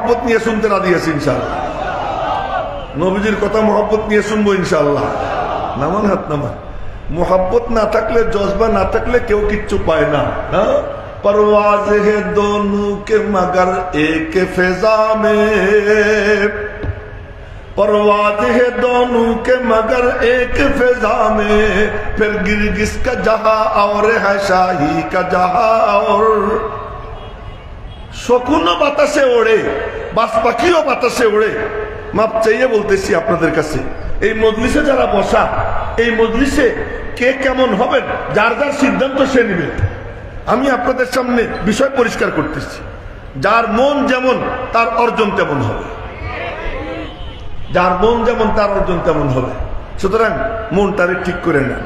মহব্বত নিয়ে শুনতে রাজি আছি ইনশাআল্লাহ। নবীজির কথা মহব্বত নিয়ে শুনবো ইনশাআল্লাহ। নামান হাত নামান। मोहब्बत ना थकले जज्बा ना थकले क्यों किच्चू पाए ना। परवाज है दोनों के मगर एक फिजा में, परवाज है दोनों के मगर एक फिजा में, फिर गिरगिस का जहां और है शाही का जहां और। শকুনও বাতাসে ওড়ে, বাস পাখিও বাতাসে ওড়ে। মাপ চাইয়ে বলতেছি আপনাদের কাছে, এই মজলিসে যারা বসা, এই মজলিসে কে কেমন হবেন যার যার সিদ্ধান্ত সে নেবে। আমি আপনাদের সামনে বিষয় পরিষ্কার করতেছি, যার মন যেমন তার অর্জন তেমন হবে, যার মন যেমন তার অর্জন তেমন হবে। সুতরাং মনটারে ঠিক করে নেন,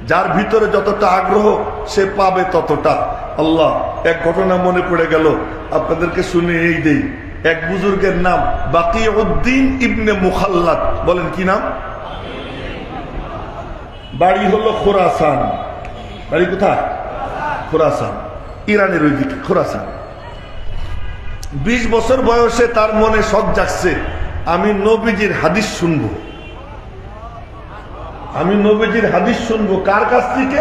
যার ভিতরে যতটা আগ্রহ সে পাবে ততটা। আল্লাহ, এক ঘটনা মনে পড়ে গেল, আপনাদেরকে শুনে এই দেই। এক বুজুর্গের নাম বাকিউদ্দিন ইবনে মুখাল্লাদ। বলেন কি নাম? বাড়ি হলো খোরাসান। বাড়ি কোথায়? খোরাসান, ইরানের ওই দিকে খোরাসান। 20 বছর বয়সে তার মনে শখ জাগছে, আমি নবীজির হাদিস শুনবো, আমি নবীজির হাদিস শুনবো। কার কাছ থেকে?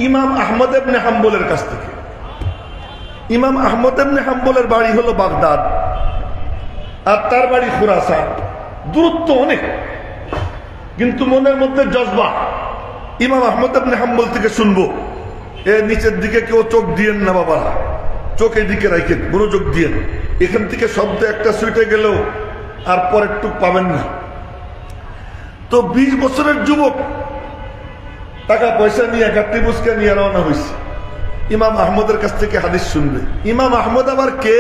ইমাম আহমদ ইবনে হাম্বলের কাছ থেকে। ইমাম আহমদ ইবনে হাম্বলের বাড়ি হলো বাগদাদ, আর তার বাড়ি খোরাসান। দূরত্ব অনেক, কিন্তু মনের মধ্যে জজবা, ইমাম আহমদ ইবনে হাম্বল থেকে শুনবো। এর নিচের দিকে কেউ চোখ দিয়েন না বাবা, চোখ এই দিকে রাখেন, মনোযোগ দিয়েন। এখান থেকে শব্দ একটা সুইটে গেলেও আর পরের টুক পাবেন না। তো 20 বছরের যুবক টাকা পয়সা নিয়ে গাড়ি বুসকা নিয়ে রওনা হয়েছে ইমাম আহমদের কাছ থেকে হাদিস শুনবে। ইমাম আহমদ আবার কে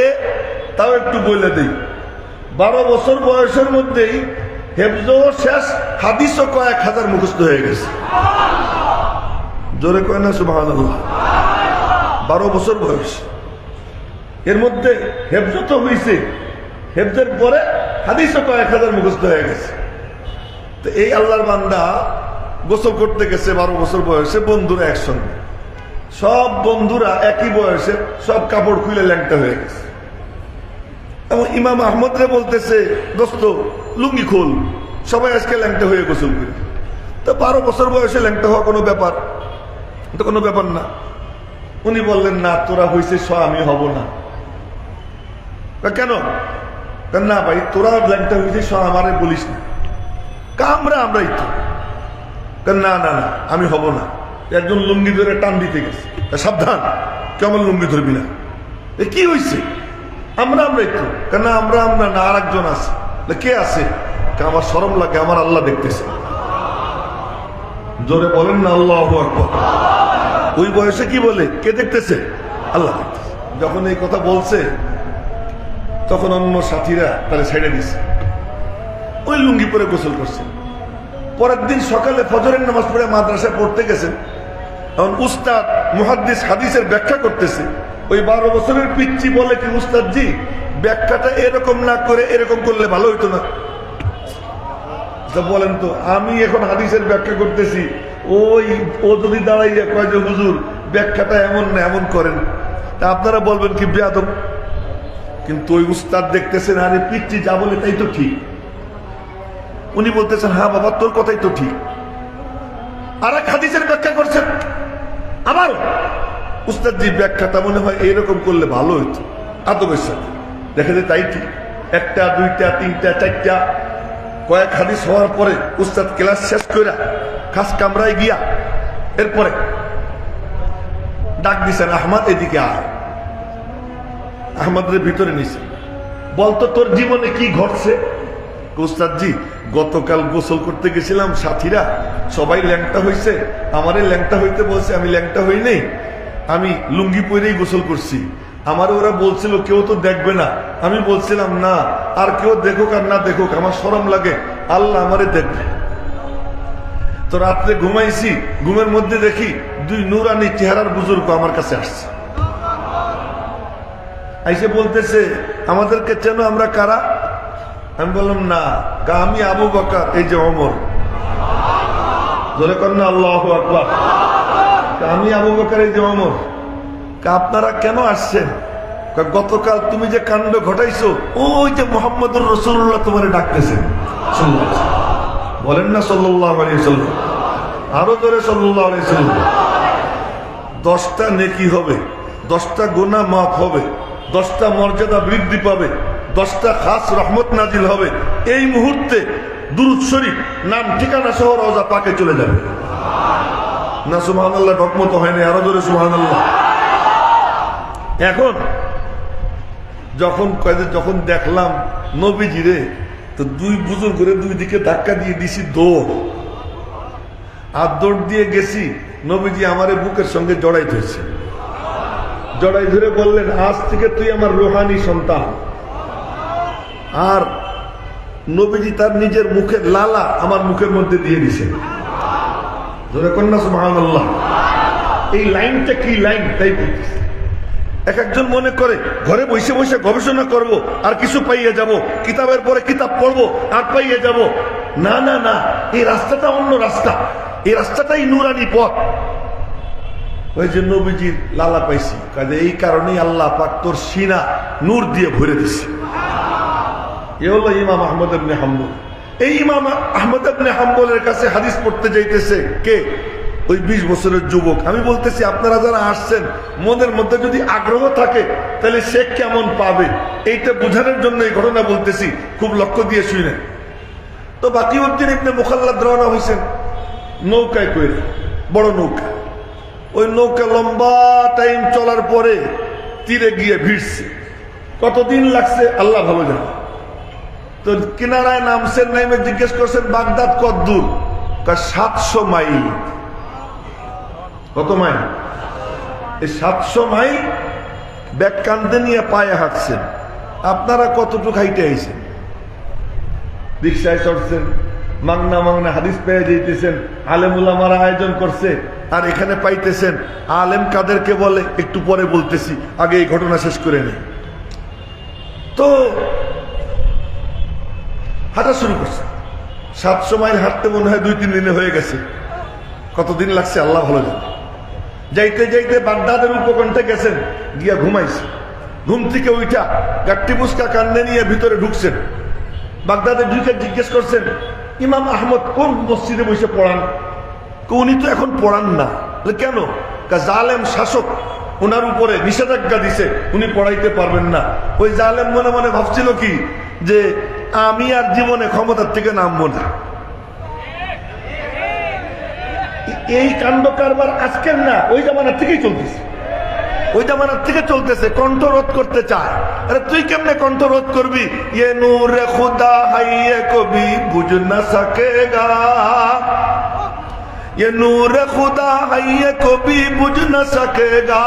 তাও একটু বলে দেই। 12 বছর বয়সের মধ্যেই হেফজও শেষ, হাদিসও কয়েক হাজার মুখস্থ হয়ে গেছে। জোরে কয় না সুবহানাল্লাহ। 12 বছর বয়স, এর মধ্যে হেফজ তো হয়েছে, হেফজের পরে হাদিসও কয়েক হাজার মুখস্থ হয়ে গেছে। তো এই আল্লাহর বান্দা গোসল করতে গেছে 12 বছর বয়সে, বন্ধুরা একসঙ্গে, সব বন্ধুরা একই বয়সে, সব কাপড় খুলে ল্যাংটা হয়ে গেছে। এবং ইমাম আহমদ রে বলতেছে, দোস্ত লুঙ্গি খোল, সবাই আজকে ল্যাংটা হয়ে গোসল করে। তো 12 বছর বয়সে ল্যাংটা হওয়া কোনো ব্যাপার? তো কোনো ব্যাপার না। উনি বললেন, না তোরা হয়েছে আমি হব না। কেন? না ভাই, তোরা ল্যাংটা হয়েছে আমারে বলিস না, আমরাই তো। না না না, আমি হব না। একজন লুঙ্গি ধরে টান দিতে গেছে, সাবধান, কেমন লুঙ্গি ধরবি না। কি হয়েছে? আমরাই তো। না আমরা না, আর একজন আছে। কে আছে? আমার শরম লাগে, আমার আল্লাহ দেখতেছে। জোরে বলেন না আল্লাহু আকবার। ওই বয়সে কি বলে? কে দেখতেছে? আল্লাহ দেখতেছে। যখন এই কথা বলছে তখন অন্য সাথীরা তারা ছেড়ে দিছে, ওই লুঙ্গি পরে গোসল করছে। পরের দিন সকালে ফজরের নামাজ পড়ে মাদ্রাসায় পড়তে গেছেন। এখন উস্তাদ মুহাদ্দিস হাদিসের ব্যাখ্যা করতেছে। ওই 12 বছরের পিচ্চি বলে কি, উস্তাদ জি ব্যাখ্যাটা এরকম না করে এরকম করলে ভালো হইতো না? বলেন তো, আমি এখন হাদিসের ব্যাখ্যা করতেছি, ও যদি দাঁড়াইয়া কয় যে হুজুর ব্যাখ্যাটা এমন না এমন করেন, তা আপনারা বলবেন কি বেয়াদব? কিন্তু ওই উস্তাদ দেখতেছেন, আরে পিচ্চি যা বলে তাই তো ঠিক। উনি বলতেছেন, হ্যাঁ বাবা তোর কথাই তো ঠিক। আর এক হাদিসের ব্যাখ্যা করছেন, আবার উস্তাদ জি ব্যাখ্যাটা মনে হয় এইরকম করলে ভালো হইতো আদবের সাথে। দেখে যে তাই ঠিক। 1টা 2টা 3টা 4টা কয়েক হাদিস হওয়ার পরে উস্তাদ ক্লাস শেষ করে খাস কামরায় গিয়া এরপরে ডাক দিছেন, আহমদ এদিকে আয়। আহমদের ভিতরে নিছে, বলতো তোর জীবনে কি ঘটছে? উস্তাদ জি গতকাল গোসল করতে গেছিলাম, সাথীরা সবাই ল্যাংটা হয়েছে, আমারে ল্যাংটা হইতে বলছে, আমি ল্যাংটা হই নেই, আমি লুঙ্গি পরেই গোসল করছি। আমার ওরা বলছিল কেউ তো দেখবে না, আমি বলছিলাম না, আর কেউ দেখুক আর না দেখুক আমার শরম লাগে, আল্লাহ আমারে দেখবে। তো রাত্রে ঘুমাইছি, ঘুমের মধ্যে দেখি 2 নুরানি চেহারার বুজুর্গ আমার কাছে আসছে। আইসে বলতেছে, আমাদেরকে চেনো, আমরা কারা? আমি বললাম না। আমি আবু বকর, এই যে ওমর। জোরে কন্যা আল্লাহু আকবার। আমি আবু বকর, এই যে ওমর। আপনারা কেন আসছেন? গতকাল তুমি যে কাণ্ড ঘটাইছো, ওই যে মুহাম্মদুর রাসূলুল্লাহ তোমারে ডাকতেছেন। বলেন না সাল্লাল্লাহু আলাইহি ওয়াসাল্লাম, আরো জোরে সাল্লাল্লাহু আলাইহি ওয়াসাল্লাম। 10টা নেকি হবে, 10টা গুনাহ মাফ হবে, 10টা মর্যাদা বৃদ্ধি পাবে, 10টা খাস রহমত নাজিল হবে। এই মুহূর্তে দুরূদ শরীফ নাম ঠিকানা সহ রওজা পাকে চলে যাবে। না সুবহানাল্লাহ, ঢকমত হয়নি, আরো জোরে সুবহানাল্লাহ। এখন যখন দেখলাম নবীজিরে, তো দুই বুজুর্গরে দুই দিকে ধাক্কা দিয়ে দিছি দৌড়, আর দৌড় দিয়ে গেছি। নবীজি আমারে বুকের সঙ্গে জড়াই ধরছে, জড়াই ধরে বললেন, আজ থেকে তুই আমার রুহানি সন্তান। আর নবীজি তার নিজের মুখের লালা আমার মুখের মধ্যে দিয়ে দিছে। ধরে কন্যা সুবহানাল্লাহ। এই লাইনটা কি লাইন তাই বলতেছে। এক একজন মনে করে ঘরে বসে বসে গবেষণা করব আর কিছু পাইয়ে যাব, কিতাবের পরে কিতাব পড়বো আর পাইয়ে যাব। না না না, এই রাস্তাটা অন্য রাস্তা, এই রাস্তাটাই নুরানি পথ। ওই যে নবীজির লালা পাইছি, কাজে এই কারণেই আল্লাহ পাক তোর সিনা নূর দিয়ে ভরে দিছে। এ হলো ইমাম আহমদ ইবনে হাম্বল। এই ইমাম আহমদ ইবনে হাম্বলের কাছে হাদিস পড়তে যাইতেছে কে? ওই 20 বছরের যুবক। আমি বলতেছি, আপনারা যারা আসছেন, মনের মধ্যে যদি আগ্রহ থাকে তাহলে সে কেমন পাবে, এইটা বোঝানোর জন্য এই ঘটনা বলতেছি, খুব লক্ষ্য দিয়ে শুনে। তো বাকিউদ্দিন ইবনে মুখাল্লাদ রওনা হয়েছেন নৌকায় করে, বড় নৌকা। ওই নৌকা লম্বা টাইম চলার পরে তীরে গিয়ে ভিড়ছে। কতদিন লাগছে আল্লাহ ভালো জানে। তো কিনারায় নামছেন, নামে জিজ্ঞেস করছেন বাগদাদ কত দূর? 700 মাইল। কত মাইল? এই 700 মাইল ব্যাগ কান্দে নিয়ে পায়ে হাঁটছেন। আপনারা কতটুকু হাইটে আইছেন? রিক্সায় চড়ছেন, মাংনা মাংনা হাদিস পেয়ে যেতেছেন, আলেম উলামারা আয়োজন করছে, আর এখানে পাইতেছেন। আলেম কাদেরকে বলে একটু পরে বলতেছি, আগে এই ঘটনা শেষ করে নেই। তো হাঁটা শুরু করছে। 700 মাইল হাঁটতে মনে হয় 2-3 দিনে হয়ে গেছে। কতদিন লাগছে আল্লাহ ভালো জানে। যাইতে যাইতে বাগদাদের উপকণ্ঠে গেছেন, গিয়া ঘুমাইছে। ঘুম থেকে উঠা গাট্টি মুস্কা কান্দে নিয়ে ভিতরে ঢুকছেন। বাগদাদে ঢুকে জিজ্ঞেস করছেন, ইমাম আহমদ কোন মসজিদে বসে পড়ান? উনি তো এখন পড়ান না। কেন? জালেম শাসক ওনার উপরে নিষেধাজ্ঞা দিছে, উনি পড়াইতে পারবেন না। ওই জালেম মনে মনে ভাবছিল কি, যে আমি আর জীবনে ক্ষমতার থেকে নামবো না। এই কাণ্ড কারবার আজকের না, ওই জামানার থেকেই চলতেছে। ওই জামানার থেকে চলতেছে। কণ্ঠ রোধ করতে চায়। আরে তুই কেমনে কণ্ঠ রোধ করবি? ये नूर खुदा है ये कभी बुझ न सकेगा, ये नूर खुदा है ये कभी बुझ न सकेगा,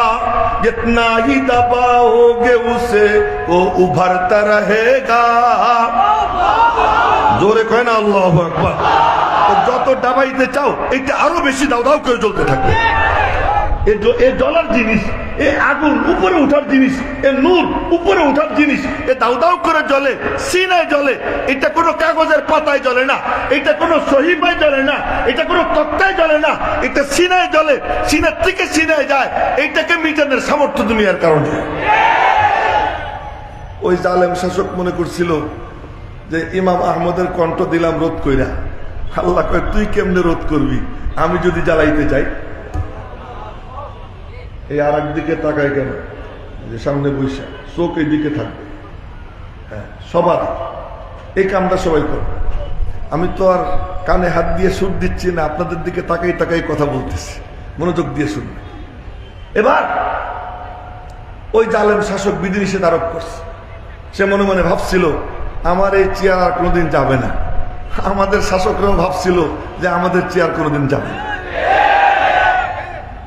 जितना ही दबाओगे उसे वो उभरता रहेगा। জোরে কয় না আল্লাহু আকবার। যত দাবাইতে চাও এটা আরো বেশি দাও দাও করে জ্বলতে থাকবে। এ জ্বলার জিনিস, এ আগুন উপরে উঠার জিনিস, এ নূর উপরে উঠার জিনিস, এ দাউ দাউ করে জ্বলে, সিনায় জ্বলে। এটা কোনো কাগজের পাতায় জ্বলে না, এটা কোনো সহিফায় জ্বলে না, এটা কোনো তক্তায় জ্বলে না, এটা সিনায় জ্বলে। সিনার থেকে সিনায় যায়। এইটাকে মিটানোর সামর্থ্য দুনিয়ার কারণে। ওই জালেম শাসক মনে করছিল যে ইমাম আহমদের কণ্ঠ দিলাম রোধ কইরা। আল্লাহ কয়, তুই কেমনে রোধ করবি? আমি যদি জ্বালাইতে চাই। এই আর একদিকে তাকায় কেন? যে সামনে বৈশা চোখ এই দিকে থাকবে। হ্যাঁ, সবার এই কামটা সবাই করে। আমি তো আর কানে হাত দিয়ে সুর দিচ্ছি না, আপনাদের দিকে তাকাই তাকাই কথা বলতেছি, মনোযোগ দিয়ে শুনবে। এবার ওই জালেম শাসক বিধিনিষেধ আরোপ করছে। সে মনে মনে ভাবছিল, আমার এই চেয়ার আর কোনোদিন যাবে না। আমাদের শাসকরাও ভাবছিল যে আমাদের চেয়ার কোনোদিন যাবে না।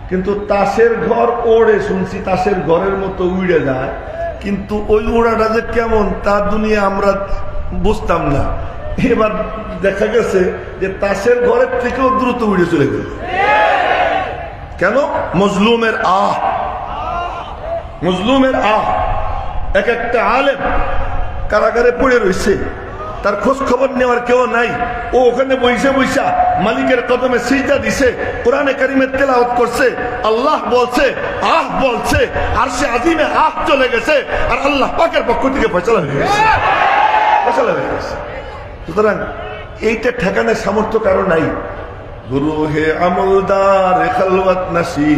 কিন্তু তাসের ঘর ওড়ে, শুনছি তাসের ঘরের মতো উড়ে যায়, কিন্তু ওই উড়াটা যে কেমন তা দুনিয়া আমরা বুঝতাম না। এবার দেখা গেছে যে তাসের ঘরের থেকেও দ্রুত উড়ে চলে গেল। কেন? মজলুমের আহ, মজলুমের আহ। এক একটা আলেম কারাগারে পড়ে রয়েছে, তার খোঁজ খবর নেওয়ার কেউ নাই। ও ওখানে বইসা বইসা মালিকের কদমে সিজদা দিছে, কোরআনে কারিমের তেলাওয়াত করছে, আল্লাহ বলছে, আহ বলছে, আরশে আজিমে আহ চলে গেছে, আর আল্লাহ পাকের পক্ষ থেকে ফয়সালা হয়ে গেছে, ফয়সালা হয়ে গেছে। সুতরাং এইটা ঠেকানোর সামর্থ্য কারো নাই। গুরু হে আমলদার খালওয়াত নাসি,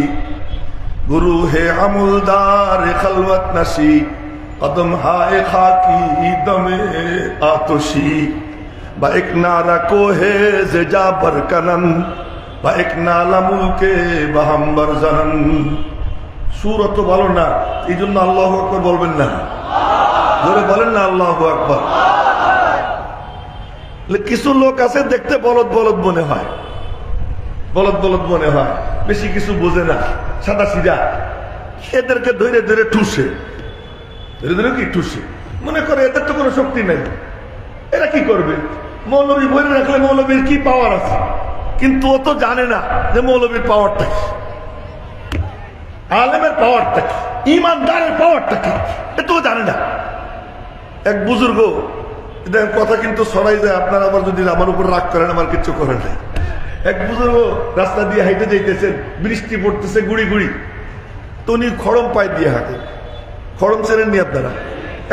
গুরু হে আমলদার খালওয়াত নাসি, কদম হায় খাকি দমে আতশি, বা এক নারা কোহে যে জাবর কানন, বা এক নালা মুলকে বাহাম্বর জানন। সুর অত ভালো না, এই জন্য আল্লাহু আকবার বলবেন না, জোরে বলেন না আল্লাহু আকবার। কিছু লোক আছে দেখতে বলদ বলদ মনে হয়, বলদ বলদ মনে হয়, বেশি কিছু বোঝে না, সাদা সিধা। এদেরকে ধরে ধরে ঠুসে, ধরে ধরে কি ঠুসে, মনে করে এদের তো কোনো শক্তি নেই, এরা কি করবে। মৌলবী বলে রাখলে মৌলবীর কি পাওয়ার আছে, কিন্তু ও তো জানে না যে মৌলবীর পাওয়ারটা কি, আলেমের পাওয়ারটা কি, ইমানদারের পাওয়ারটা কি, এ তো জানে না। এক বুজুর্গ, কথা কিন্তু সরাই যায়, আপনারা আবার যদি আমার উপর রাগ করেন আমার কিচ্ছু করেন নাই। এক বুজুর্গ রাস্তা দিয়ে হাইটে যাইতেছেন, বৃষ্টি পড়তেছে গুড়ি গুড়ি, তো উনি খড়ম পায়ে দিয়ে হাঁটে। খড়ম চেনেননি আপনারা?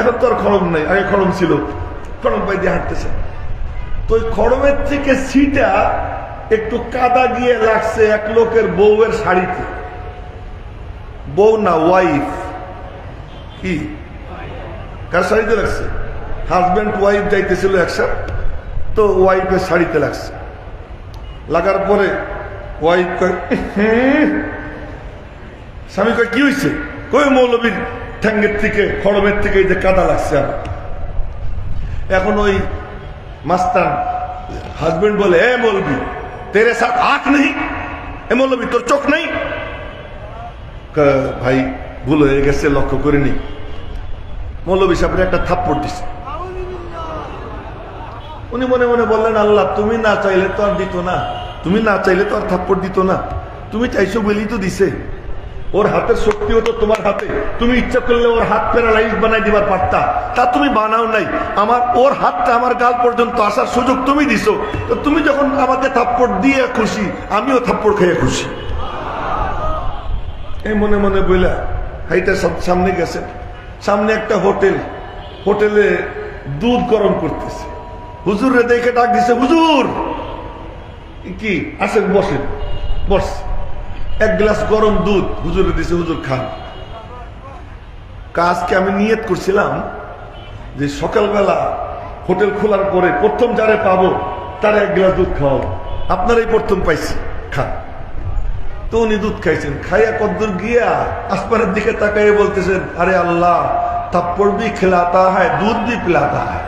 এখন তো আর খড়ম নাই, আগে খড়ম ছিল। খড়ম পায়ে দিয়ে হাঁটতেছেন, তো ওই খড়মের থেকে সিটা একটু কাদা গিয়ে লাগছে এক লোকের বউয়ের শাড়িতে। বউ না, ওয়াইফ। কি কার শাড়িতে লাগছে? হাজব্যান্ড ওয়াইফ যাইতেছিল একসাথে, তো ওয়াইফের শাড়িতে লাগছে। লাগার পরে ওয়াইফ কয়, স্বামী কয় কি হয়েছে? কই মৌলবীর ঠ্যাঙ্গের থেকে, খড়মের থেকে এই যে কাদা লাগছে আমার। এখন ওই মাস্তান হাজবেন্ড বলে, এ মৌলবী তেরে সাথ আঁখ নেই, এ মৌলবী তোর চোখ নেই? ভাই ভুল হয়ে গেছে, লক্ষ্য করিনি। মৌলবী সাহেবের একটা থাপ্পড় দিছে। উনি মনে মনে বললেন, আল্লাহ তুমি না চাইলে তো আর দিত না, তুমি না চাইলে তো আর থাপ্পড় দিত না, তুমি চাইছো বলেই তো দিছে। ওর হাতের শক্তিও তো তোমার হাতে, তুমি ইচ্ছা করলে ওর হাত প্যারালাইজ বানাই দিবার পারতা, তা তুমি বানাও নাই। আমার ওর হাতটা আমার গাল পর্যন্ত আসার সুযোগ তুমি দিছো, তো তুমি যখন আমাকে থাপ্পড় দিয়ে খুশি, আমিও থাপ্পড় খেয়ে খুশি। এই মনে মনে বইলা হাইটা সামনে গেছে। সামনে একটা হোটেল, হোটেলে দুধ গরম করতেছে। হুজুর রে দেখে ডাক দিছে, হুজুর কি আসেন, বসেন। বস, এক গ্লাস গরম দুধ হুজুরে দিছে, হুজুর খান। আজকে আমি নিয়ত করছিলাম যে সকালবেলা হোটেল খোলার পরে প্রথম যারে পাবো তার এক গ্লাস দুধ খাওয়াবো, আপনারাই প্রথম পাইছি, খান। তো উনি দুধ খাইছেন, খাইয়া কদ্দুর গিয়া আসমানের দিকে তাকাইয়ে বলতেছেন, আরে আল্লাহ থাপ্পড় भी खिलाता है, दूध भी पिलाता है।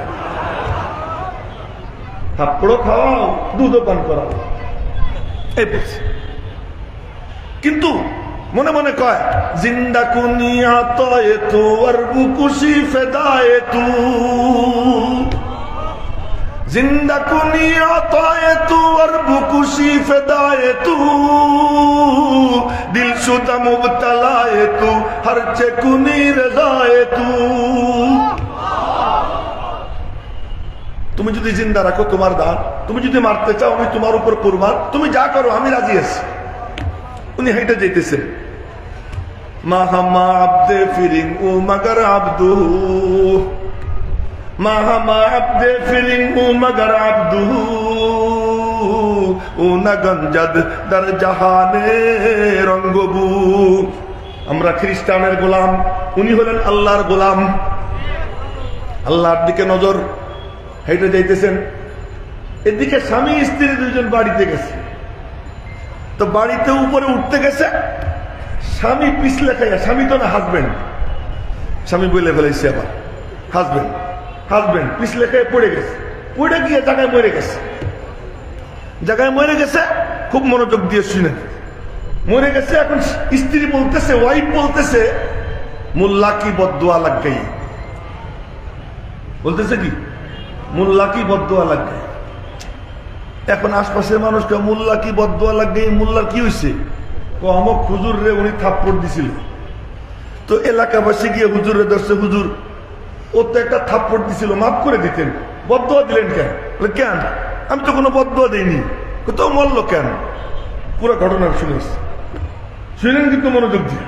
থাপ্পড়ও খাওয়াও, দুধও পান করাও, এই বলছে। কিন্তু মনে মনে কয়, জিন্দা কুনিয়া তয়ে তু অরবু খুশি ফেদায়ে তু, জিন্দা কুনিয়া তয়ে তু অরবু খুশি ফেদায়ে তু, দিল শুদা মুবতলায়ে তু, হর চে কুনি রেজায়ে তু। তুমি যদি জিন্দা রাখো তোমার দান, তুমি যদি মারতে চাও আমি তোমার উপর কুরবান, তুমি যা করো আমি রাজি আছি। উনি হেঁটে যেতেছেন, মাহামা আব্দে ফিরিং ও মগর আব্দু, মাহামা আব্দে ফিরিং ও মগর আব্দু, ও নগঞ্জদ দর জাহানে রঙ্গবু। আমরা খ্রিস্টানের গোলাম, উনি হলেন আল্লাহর গোলাম। আল্লাহর দিকে নজর, হেঁটে যাইতেছেন। এদিকে স্বামী স্ত্রী দুইজন বাড়িতে গেছে, তো বাড়িতে উপরে উঠতে গেছে, স্বামী পিছলে খাইয়া, স্বামী তো না হাজবেন্ড, স্বামী বলে ফেলেছে আবার হাজবেন্ড, হাজবেন্ড পিছলে খেয়ে পড়ে গেছে, পড়ে গিয়ে জায়গায় মরে গেছে, জায়গায় মরে গেছে। খুব মনোযোগ দিয়ে শুনে, মরে গেছে। এখন স্ত্রী বলতেছে, ওয়াইফ বলতেছে, মোল্লা কি বদদুয়া লাগ গই, বলতেছে কি মোল্লা কি বদদুয়া লাগ গই। এখন আশপাশের মানুষকে মোল্লা কি বদদুয়া লাগ গই, মোল্লার কি হয়েছে? অমক হুজুর রে উনি থাপ্পড় দিছিল, তো এলাকাবাসী গিয়ে হুজুর রে ধরছে, হুজুর ও তো একটা থাপ্পড় দিছিল, মাফ করে দিতেন। বদদোয়া দিলেন কেন? বলে কেন, আমি তো কোনো বদদোয়া দিইনি। তো মরলো কেন? পুরো ঘটনা শুনলেন কিন্তু মনোযোগ দিয়ে,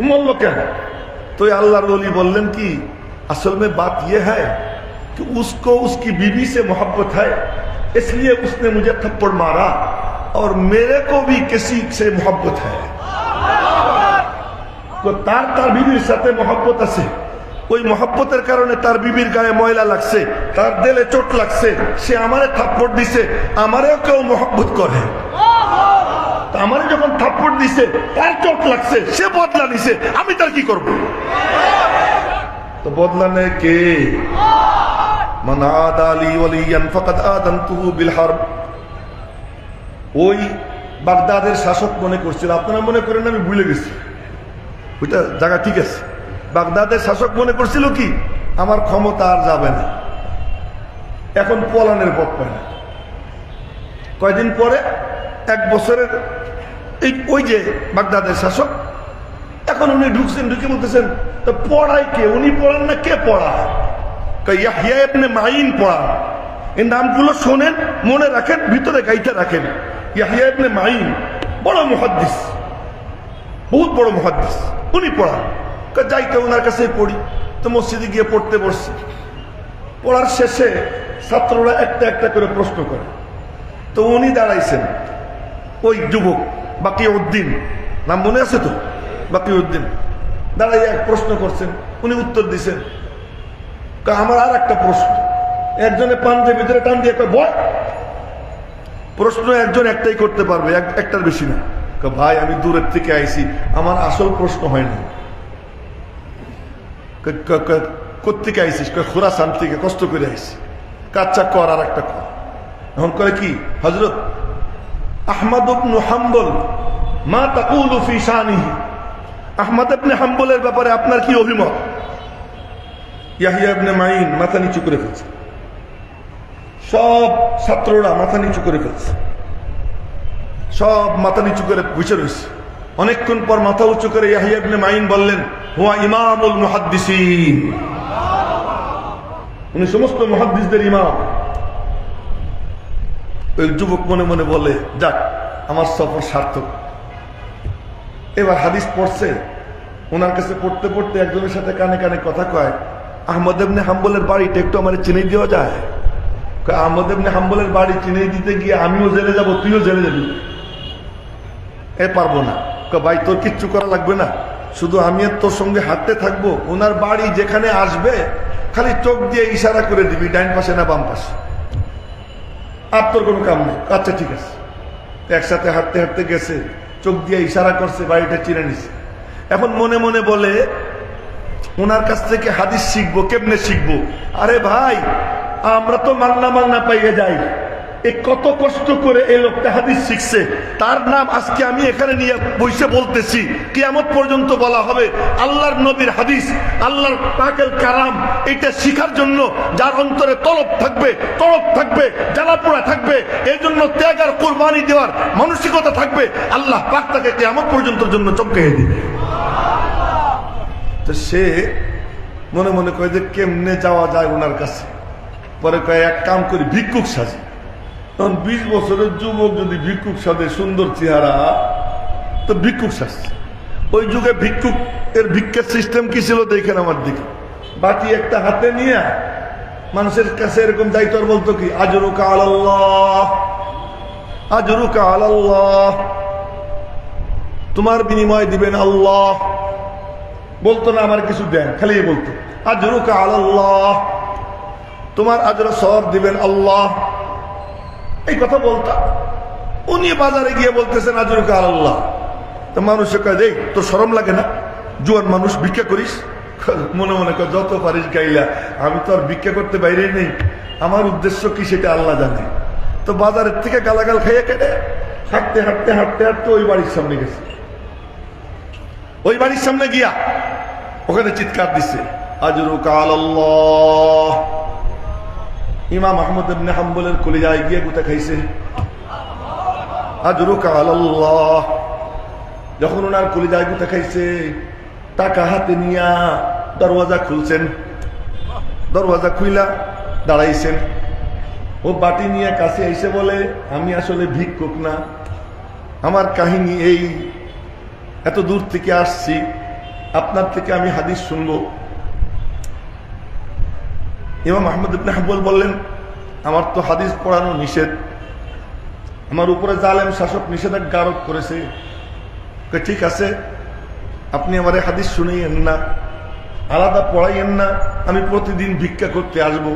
মরলো কেন? तो अल्लाह वली बोलन कि असल में बात यह है कि उसको उसकी बीवी से मोहब्बत है, इसलिए उसने मुझे थप्पड़ मारा, और मेरे को भी किसी से मोहब्बत है। तो तार बीबीर साथे मोहब्बत আছে, ওই মহব্বতের কারণে তার বিবির গায়ে ময়লা লাগছে, তার দিলে চোট লাগছে, সে আমারে থাপ্পড় দিছে, আমারেও কেউ মহব্বত করে। আমারে যখন থাপ্পড় দিছে, তার চোট লাগছে, সে বদলা নিছে, আমি তার কি করব? তো বদলা নেয় কে? মান আদা লি ওয়ালিয়ান ফাকাদ আযানতুহু বিল হারব। ওই বাগদাদের শাসক মনে করছিল, আপনারা মনে করেন আমি ভুলে গেছি, ওইটা জায়গা ঠিক আছে। বাগদাদের শাসক মনে করছিল কি আমার ক্ষমতা আর যাবে না, এখন পলানের পথ পায় না। কয়দিন পরে, এক বছরের এই ওই যে বাগদাদের শাসক, এখন উনি ঢুকছেন, ঢুকে বলতেছেন তো পড়ায় কে? উনি পড়ান না, কে পড়ায়? ইয়াহইয়া ইবনে মাইন পড়ান। এই নামগুলো শোনেন, মনে রাখেন, ভিতরে গাইতে রাখেন। ইয়াহইয়া ইবনে মাইন বড় মুহাদ্দিস, বহুত বড় মুহাদ্দিস, উনি পড়ান। যাইতে ওনার কাছে পড়ি, তো মসজিদে গিয়ে পড়তে বসছি। পড়ার শেষে ছাত্ররা একটা একটা করে প্রশ্ন করে, তো উনি দাঁড়াইছেন, ওই যুবক বাকিউদ্দিন, নাম মনে আছে তো? বাকিউদ্দিন দাঁড়াইয়া এক প্রশ্ন করছেন, উনি উত্তর দিছেন। আমার আর একটা প্রশ্ন, একজনে পাঞ্জাবির ভিতরে টান দিয়ে বল, প্রশ্ন একজন একটাই করতে পারবে, একটার বেশি না। ভাই আমি দূরের থেকে আইছি, আমার আসল প্রশ্ন হয়নি। কোথেকে আইসিস? খুরাসান থেকে, কষ্ট করে আইসি। কাচ্চা কর, আর একটা কর। এখন করে কি? হযরত আহমদ ইবনে হাম্বল মা তাকুলু ফি শানিহি, আহমদ ইবনে হাম্বলের ব্যাপারে আপনার কি অভিমত? ইয়াহইয়া ইবনে মাইন মাথা নিচু করে ফেলছে, সব ছাত্ররা মাথা নিচু করে ফেলছে, সব মাথা নিচু করে বসে রয়েছে। অনেকক্ষণ পর মাথা উঁচু করে ইয়াহইয়া ইবনে মাইন বললেন, হুয়া ইমামুল মুহাদ্দিসিন, উনি সমস্ত মুহাদ্দিসদের ইমাম। ওই যুবক মনে মনে বলে, যাক আমার সফর সার্থক। এবার হাদিস পড়ছে, ওনার কাছে পড়তে পড়তে একজনের সাথে কানে কানে কথা কয়, আহমদ ইবনে হাম্বলের বাড়িটা একটু আমার চিনে দেওয়া যায়? আহমদ ইবনে হাম্বলের বাড়ি চিনে দিতে গিয়ে আমিও জেলে যাব, তুইও জেলে যাবি। পারবো না। ভাই তোর কিচ্ছু করা লাগবে না, শুধু আমি তোর সঙ্গে হাঁটতে থাকবো, ওনার বাড়ি যেখানে আসবে খালি চোখ দিয়ে ইশারা করে দিবি, ডাইন পাশে না বাম পাশে, আর তোর কোনো কাম নেই। আচ্ছা ঠিক আছে। একসাথে হাঁটতে হাঁটতে গেছে, চোখ দিয়ে ইশারা করছে, বাড়িটা চিনে নিছে। এখন মনে মনে বলে, ওনার কাছ থেকে হাদিস শিখবো, কেমনে শিখবো? আরে ভাই, আমরা তো মান্না পাইয়ে যাই, এ কত কষ্ট করে এই লোকটা হাদিস শিখছে, তার নাম আজকে আমি এখানে নিয়ে বসে বলতেছি। কিয়ামত পর্যন্ত বলা হবে আল্লাহর নবীর হাদিস, আল্লাহর পাকের কালাম, এটা শিখার জন্য যার অন্তরে তলব থাকবে, জ্বালাপোড়া থাকবে, এই জন্য ত্যাগ আর কুরবানি দেওয়ার মানসিকতা থাকবে, আল্লাহ পাক তাকে কিয়ামত পর্যন্ত জন্য চমকাইয়ে দিবে। তো সে মনে মনে কয় যে কেমনে যাওয়া যায় ওনার কাছে। পরে কয় এক কাম করি, ভিক্ষুক সাজি। তখন 20 বছরের যুবক যদি ভিক্ষুক সাজে, সুন্দর চেহারা, তো ভিক্ষুক সাজছে। ওই যুগে ভিক্ষুক এর ভিক্ষার সিস্টেম কি ছিল দেখেন আমার দিকে, বাটি একটা হাতে নিয়ে মানুষের কাছে এরকম যাইতো আর বলতো কি, আজরুকা আলাল্লাহ, আজরুকা আলাল্লাহ, তোমার বিনিময় দিবেন আল্লাহ। বলতো না আমার কিছু দেন, খালি বলতো আজরুকা আলাল্লাহ, তোমার আজর সওয়াব দিবেন আল্লাহ, এই কথা বলতো। উনি বাজারে গিয়ে বলতেছেন আজরুকা আলাল্লাহ। তো মানুষের কাছে, এই তোর শরম লাগে না? জোয়ান মানুষ, ভিক্ষা করিস? মনে মনে কর যত পারিস গাইলা, আমি তো আর ভিক্ষা করতে বাইরে নেই, আমার উদ্দেশ্য কি সেটা আল্লাহ জানে। তো বাজারের থেকে গালাগাল খাইয়ে কেটে হাঁটতে হাঁটতে হাঁটতে হাঁটতে ওই বাড়ির সামনে গেছে। ওই বাড়ির সামনে গিয়া ওখানে চিৎকার দিচ্ছে, আজরুকা আলাল্লাহ। ইমাম আহমদ ইবনে হাম্বলের কলিজায় গিয়ে গুতা খাইছে, আজরুকা আলাল্লাহ। যখন ওনার কলিজায় গুতা খাইছে, টাকা হাতে নিয়া দরওয়াজা খুলছেন। দরওয়াজা খুইলা দাঁড়াইছেন। ও বাটি নিয়ে কাছে এসে বলে, আমি আসলে ভিক্ষুক না, আমার কাহিনী এই, এত দূর থেকে আসছি, আপনার থেকে আমি হাদিস শুনবো। ইমাম আহমদ ইবনে হাম্বল বললেন, আমার তো হাদিস পড়ানো নিষেধ, আমার উপরে জালেম শাসক নিষেধাজ্ঞা আরোপ করেছে। ঠিক আছে, আপনি আমার হাদিস শুনাইয়েন না, আলাদা পড়াইয়েন না, আমি প্রতিদিন ভিক্ষা করতে আসব।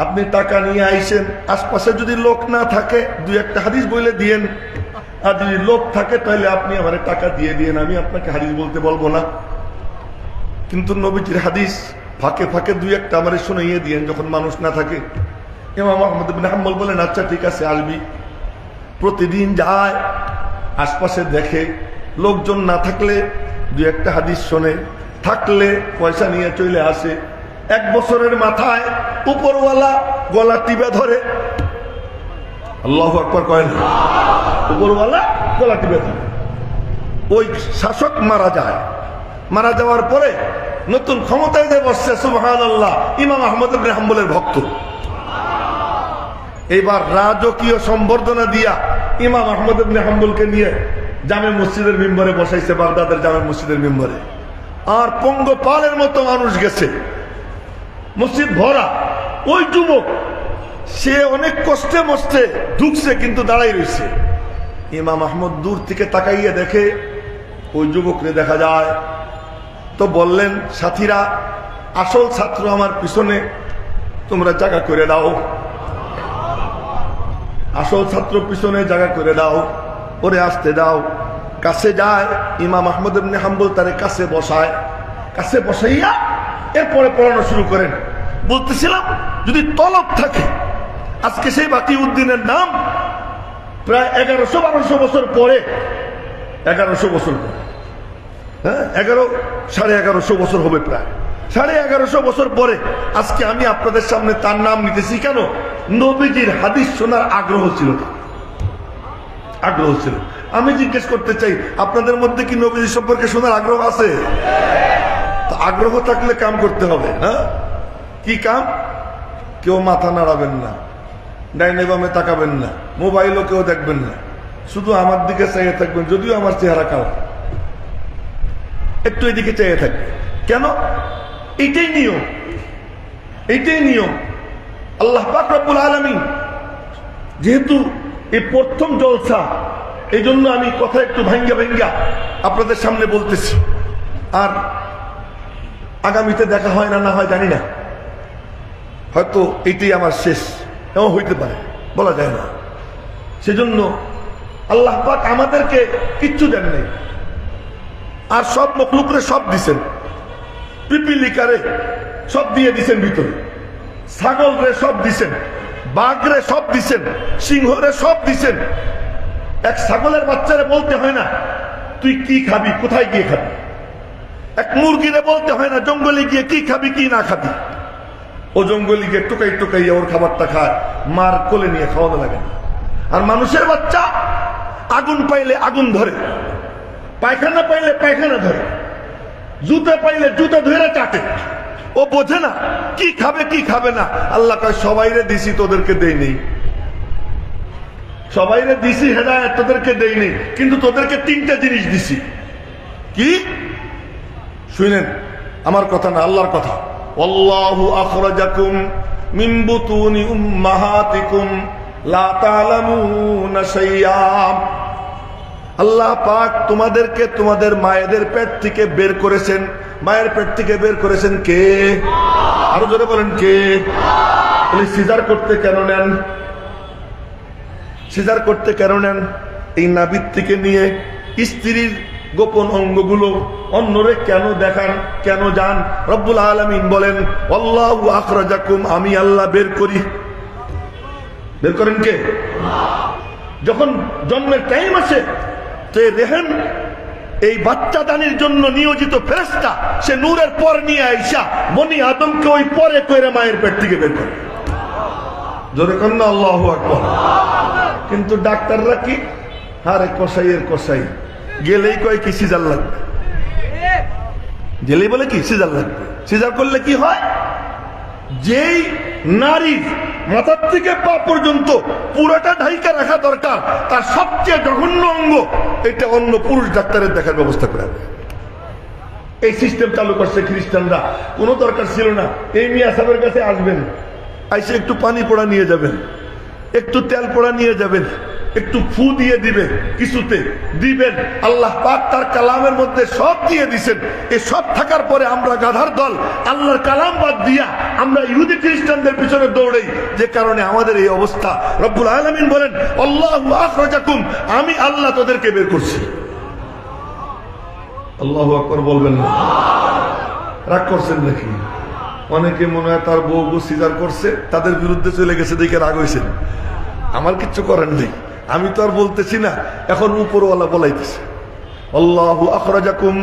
আপনি টাকা নিয়ে আইসেন, আশপাশে যদি লোক না থাকে দুই একটা হাদিস বলে দিয়েন, আর যদি লোক থাকে তাহলে আপনি আমার টাকা দিয়ে দিয়েন, আমি আপনাকে হাদিস বলতে বলবো না। কিন্তু নবীজির হাদিস ফাঁকে ফাঁকে দুই একটা আমার শুনাইয়ে দিয়েন যখন মানুষ না থাকে। ইমাম আহমদ ইবনে হাম্বল বলেন, আচ্ছা ঠিক আছে, আসবি। প্রতিদিন যায়, আশপাশে দেখে, লোকজন না থাকলে দুই একটা হাদিস শোনে, থাকলে পয়সা নিয়ে চলে আসে। 1 বছরের মাথায় উপরওয়ালা গলা টিপে ধরে, আল্লাহু আকবার করেন, উপরওয়ালা গলা টিপে ধরে। ওই শাসক মারা যায়, মারা যাওয়ার পরে নতুন ক্ষমতায় যে বসছে সুবহানাল্লাহ, ইমাম আহমদ ইবনে হাম্বলের ভক্ত। এইবার রাজকীয় সম্বর্ধনা দিয়া ইমাম আহমদ ইবনে হাম্বলকে নিয়ে জামে মসজিদের মিম্বরে বসাইছে, বাগদাদের জামে মসজিদের মিম্বরে। আর পঙ্গপালের মতো মানুষ গেছে, মসজিদ ভরা। ওই যুবক সে অনেক কষ্টে মষ্টে ঢুকছে, কিন্তু দাঁড়াই রয়েছে। ইমাম আহমদ দূর থেকে তাকাইয়ে দেখে ওই যুবকরে দেখা যায়। তো বললেন, সাথীরা, আসল ছাত্র আমার পিছনে, তোমরা জায়গা করে দাও, আসল ছাত্র পিছনে জায়গা করে দাও, ওরে আসতে দাও। কাছে যায়, ইমাম আহমদ ইবনে হাম্বল তারে কাছে বসায়, কাছে বসাইয়া এরপরে পড়ানো শুরু করেন। বলতেছিলাম, যদি তলব থাকে, আজকে সেই বাকি উদ্দিনের নাম প্রায় 1100-1200 বছর পরে, 1100 বছর পরে, হ্যাঁ 1100-1150 বছর হবে, প্রায় 1150 বছর পরে আজকে আমি আপনাদের সামনে তার নাম নিতেছি। কেন? নবীজির হাদিস শোনার আগ্রহ ছিল, আগ্রহ ছিল। আমি জিজ্ঞেস করতে চাই, আপনাদের মধ্যে কি নবীজি সম্পর্কে শোনার আগ্রহ আছে? তো আগ্রহ থাকলে কাম করতে হবে। হ্যাঁ, কি কাম? কেউ মাথা নাড়াবেন না, ডাইনে বামে তাকাবেন না, মোবাইলও কেউ দেখবেন না, শুধু আমার দিকে চাইয়ে থাকবেন। যদিও আমার চেহারা কালো, একটু এদিকে চাইয়ে থাকবে। কেন? এইটাই নিয়ম, এইটাই নিয়ম। আল্লাহ পাক রব্বুল আলামিন যেহেতু এই প্রথম জলসা, এই জন্য আমি কথা একটু ভাঙ্গা ভাঙ্গা আপনাদের সামনে বলতেছি। আর আগামীতে দেখা হয় না না হয় জানি না, হয়তো এইটাই আমার শেষ, এমন হইতে পারে, বলা যায় না। সেজন্য আল্লাহ পাক আমাদেরকে কিচ্ছু দেন নাই, আর সব মখলুকরে সব দিছেন। পিপিলিকারে সব দিয়ে দিছেন ভিতরে, ছাগল রে সব দিছেন, বাঘরে সব দিছেন, সিংহরে সব দিছেন। এক ছাগলের বাচ্চারে বলতে হয় না তুই কি খাবি, কোথায় গিয়ে খাবি। এক মুরগিরে বলতে হয় না জঙ্গলে গিয়ে কি খাবি কি না খাবি। ও জঙ্গলে গিয়ে টুকাই টুকাই ওর খাবারটা খায়, মার কোলে নিয়ে খাওয়ানো লাগে না। আর মানুষের বাচ্চা আগুন পাইলে আগুন ধরে, পায়খানা পাইলে পায়খানা ধরে, জুতা পাইলে জুতা ধরে চাটে। ও বোঝে না কি খাবে কি খাবে না। আল্লাহ কয় সবাইরে দিছি, তোদেরকে দেই নেই। সবাইরে দিছি হেদায়েত, তোদেরকে দেই নেই। কিন্তু তোদেরকে 3টা জিনিস দিছি। কি? শুনেন, আমার কথা না, আল্লাহর কথা। আল্লাহু আখরাজাকুম মিন বুতুনি উম্মাহাতিকুম লা তা'লামুনা শাইআ। আল্লাহ পাক তোমাদেরকে তোমাদের মায়েদের পেট থেকে বের করেছেন। মায়ের পেট থেকে বের করেছেন কে? আরো জোরে বলেন কে? তাহলে সিজার করতে কেন নেন? সিজার করতে কেন নেন? এই নাভির থেকে নিয়ে স্ত্রীর গোপন অঙ্গগুলো অন্যরে কেন দেখান, কেন যান? রব্বুল আলামিন বলেন আল্লাহু আখরাজাকুম, আমি আল্লাহ বের করি। বের করেন কে? যখন জন্মের টাইম আসে, রেহেম এই বাচ্চা দানির জন্য নিয়োজিত ফেরেশতা সে নূরের পর নিয়ে আইসা বনি আদমকে ওই পরে কইরা মায়ের পেট থেকে বের করে। জোরে করেন না আল্লাহু আকবার। কিন্তু ডাক্তাররা কি? আরে কসাইয়ের কসাই, গেলেই কয় কি সিজার লাগবে, গেলেই বলে কি সিজার লাগবে। সিজার করলে কি হয়? যেই নারীর মাথার থেকে পা পর্যন্ত পুরোটা ঢাইকা রাখা দরকার, তার সবচেয়ে জঘন্য অঙ্গ এটা অন্য পুরুষ ডাক্তারের দেখার ব্যবস্থা করে। এই সিস্টেম চালু করছে খ্রিস্টানরা। কোনো দরকার ছিল না। এই মিয়া সাহেবের কাছে আসবেন, আইসে একটু পানি পোড়া নিয়ে যাবেন, একটু তেল পোড়া নিয়ে যাবেন, একটু ফু দিয়ে দিবে, কিছুতে দিবেন। আল্লাহ পাক তার কালামের মধ্যে সব দিয়ে দিছেন। এই সব থাকার পরে আমরা গাধার দল আল্লাহর কালাম বাদ দিয়া আমরা ইহুদি খ্রিস্টানদের পিছনে দৌড়াই, যে কারণে আমাদের এই অবস্থা। রব্বুল আলামিন বলেন, আল্লাহু আখরাজাকুম, আমি আল্লাহ তোদেরকে বের করছি। আল্লাহু আকবার বলবেন না? রাগ করছেন নাকি? অনেকে মনে হয় তার বউ সিজার করছে, তাদের বিরুদ্ধে চলে গেছে দেখে রাগ হয়েছেন। আমার কিচ্ছু করেন নেই, আমি তো আর বলতেছি না, এখন উপরওয়ালা বলাইতেছে। আল্লাহু আখরাজাকুম,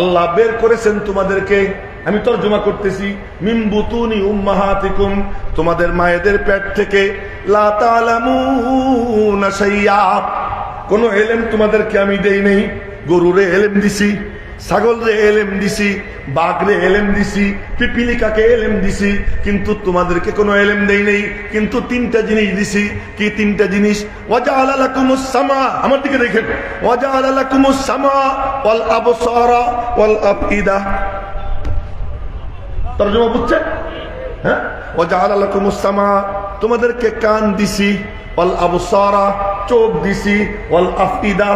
আল্লাহ বের করেছেন তোমাদেরকে। আমি তরজমা করতেছি, মিন বুতুনি উম্মাহাতিকুম, তোমাদের মায়েদের পেট থেকে। লা তা'লামুনা শাইআ, কোন ইলম তোমাদেরকে আমি দেই নাই। গরুরে এলেম দিছি, ছাগলরে এলেম দিছি, বাঘরে এলেম দিছি, পিপিলিকাকে এলেম দিছি, কিন্তু তোমাদেরকে কোনো এলেম দেই নাই। কিন্তু তিনটা জিনিস দিছি। কি তিনটা জিনিস? ওয়াজআলা লাকুমুস সামা, আমার দিকে দেখেন, ওয়াজআলা লাকুমুস সামা ওয়াল আবসারা ওয়াল আফইদা। তরজমা বুঝছেন? হ্যাঁ, ওয়াজআলা লাকুমুস সামা, তোমাদেরকে কান দিছি, ওয়াল আবসারা, চোখ দিছি, ওয়াল আফইদা,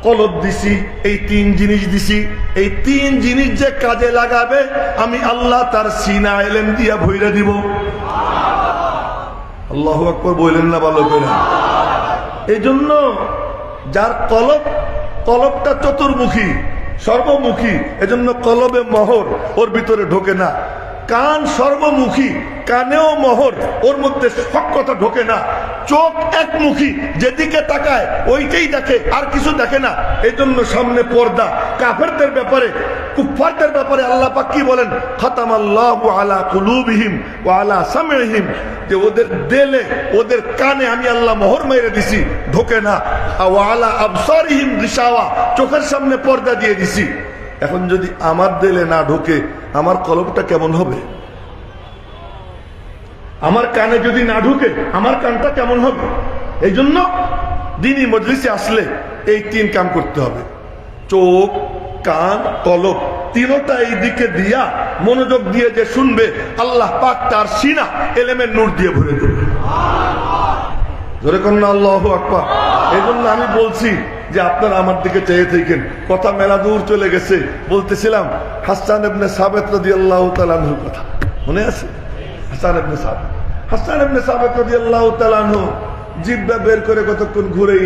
কলব দিছি। এই তিন জিনিস দিছি। এই তিন জিনিস যে কাজে লাগাবে, আমি আল্লাহ তার সিনা এলেম দিয়া ভইরা দিব। আল্লাহু আকবার বললেন না ভালো করে? এই জন্য যার কলবটা চতুর্মুখী, সর্বমুখী, এজন্য কলবে মোহর, ওর ভিতরে ঢোকে না। কান সর্বমুখী, কানেও মোহর, ওর মধ্যে সব কথা ঢোকে না। চোখ একমুখী, যেদিকে তাকায় ওইটাই দেখে, আর কিছু দেখে না। এই জন্য সামনে পর্দা। কাফেরদের ব্যাপারে, কুফফারদের ব্যাপারে আল্লাহ পাক কি বলেন? খাতামাল্লাহু আলা কুলুবিহিম ওয়া আলা সামইহিম, যে ওদের দিলে, ওদের কানে আমি আল্লাহ মোহর মেরে দিছি, ঢোকে না। ওয়া আলা আবসারিহিম গিশাওয়া, চোখের সামনে পর্দা দিয়ে দিছি। এখন যদি আমার দিলে না ঢোকে, আমার কলবটা কেমন হবে? আমার কানে যদি না ঢুকে, আমার কানটা কেমন হবে? এই জন্য দ্বীনি মজলিসে আসলে এই তিন কাম করতে হবে। চোখ, কান, কলব, তিনটা এই দিকে দিয়া মনোযোগ দিয়ে যে শুনবে, আল্লাহ পাক তার সিনা এলেমের নূর দিয়ে ভরে দেবে। ধরে কোন আল্লাহু আকবার। এই জন্য আমি বলছি যে আপনারা আমার দিকে চেয়ে থাকেন। কথা মেলা দূর চলে গেছে। বলতেছিলাম হাসান ইবনে সাবিত রাদিয়াল্লাহু তাআলা আনহুর কথা, মনে আছে? হাসান ইবনে সাবিত রাদিয়াল্লাহু তাআলা আনহু জিহ্বা বের করে কতক্ষণ ঘুরে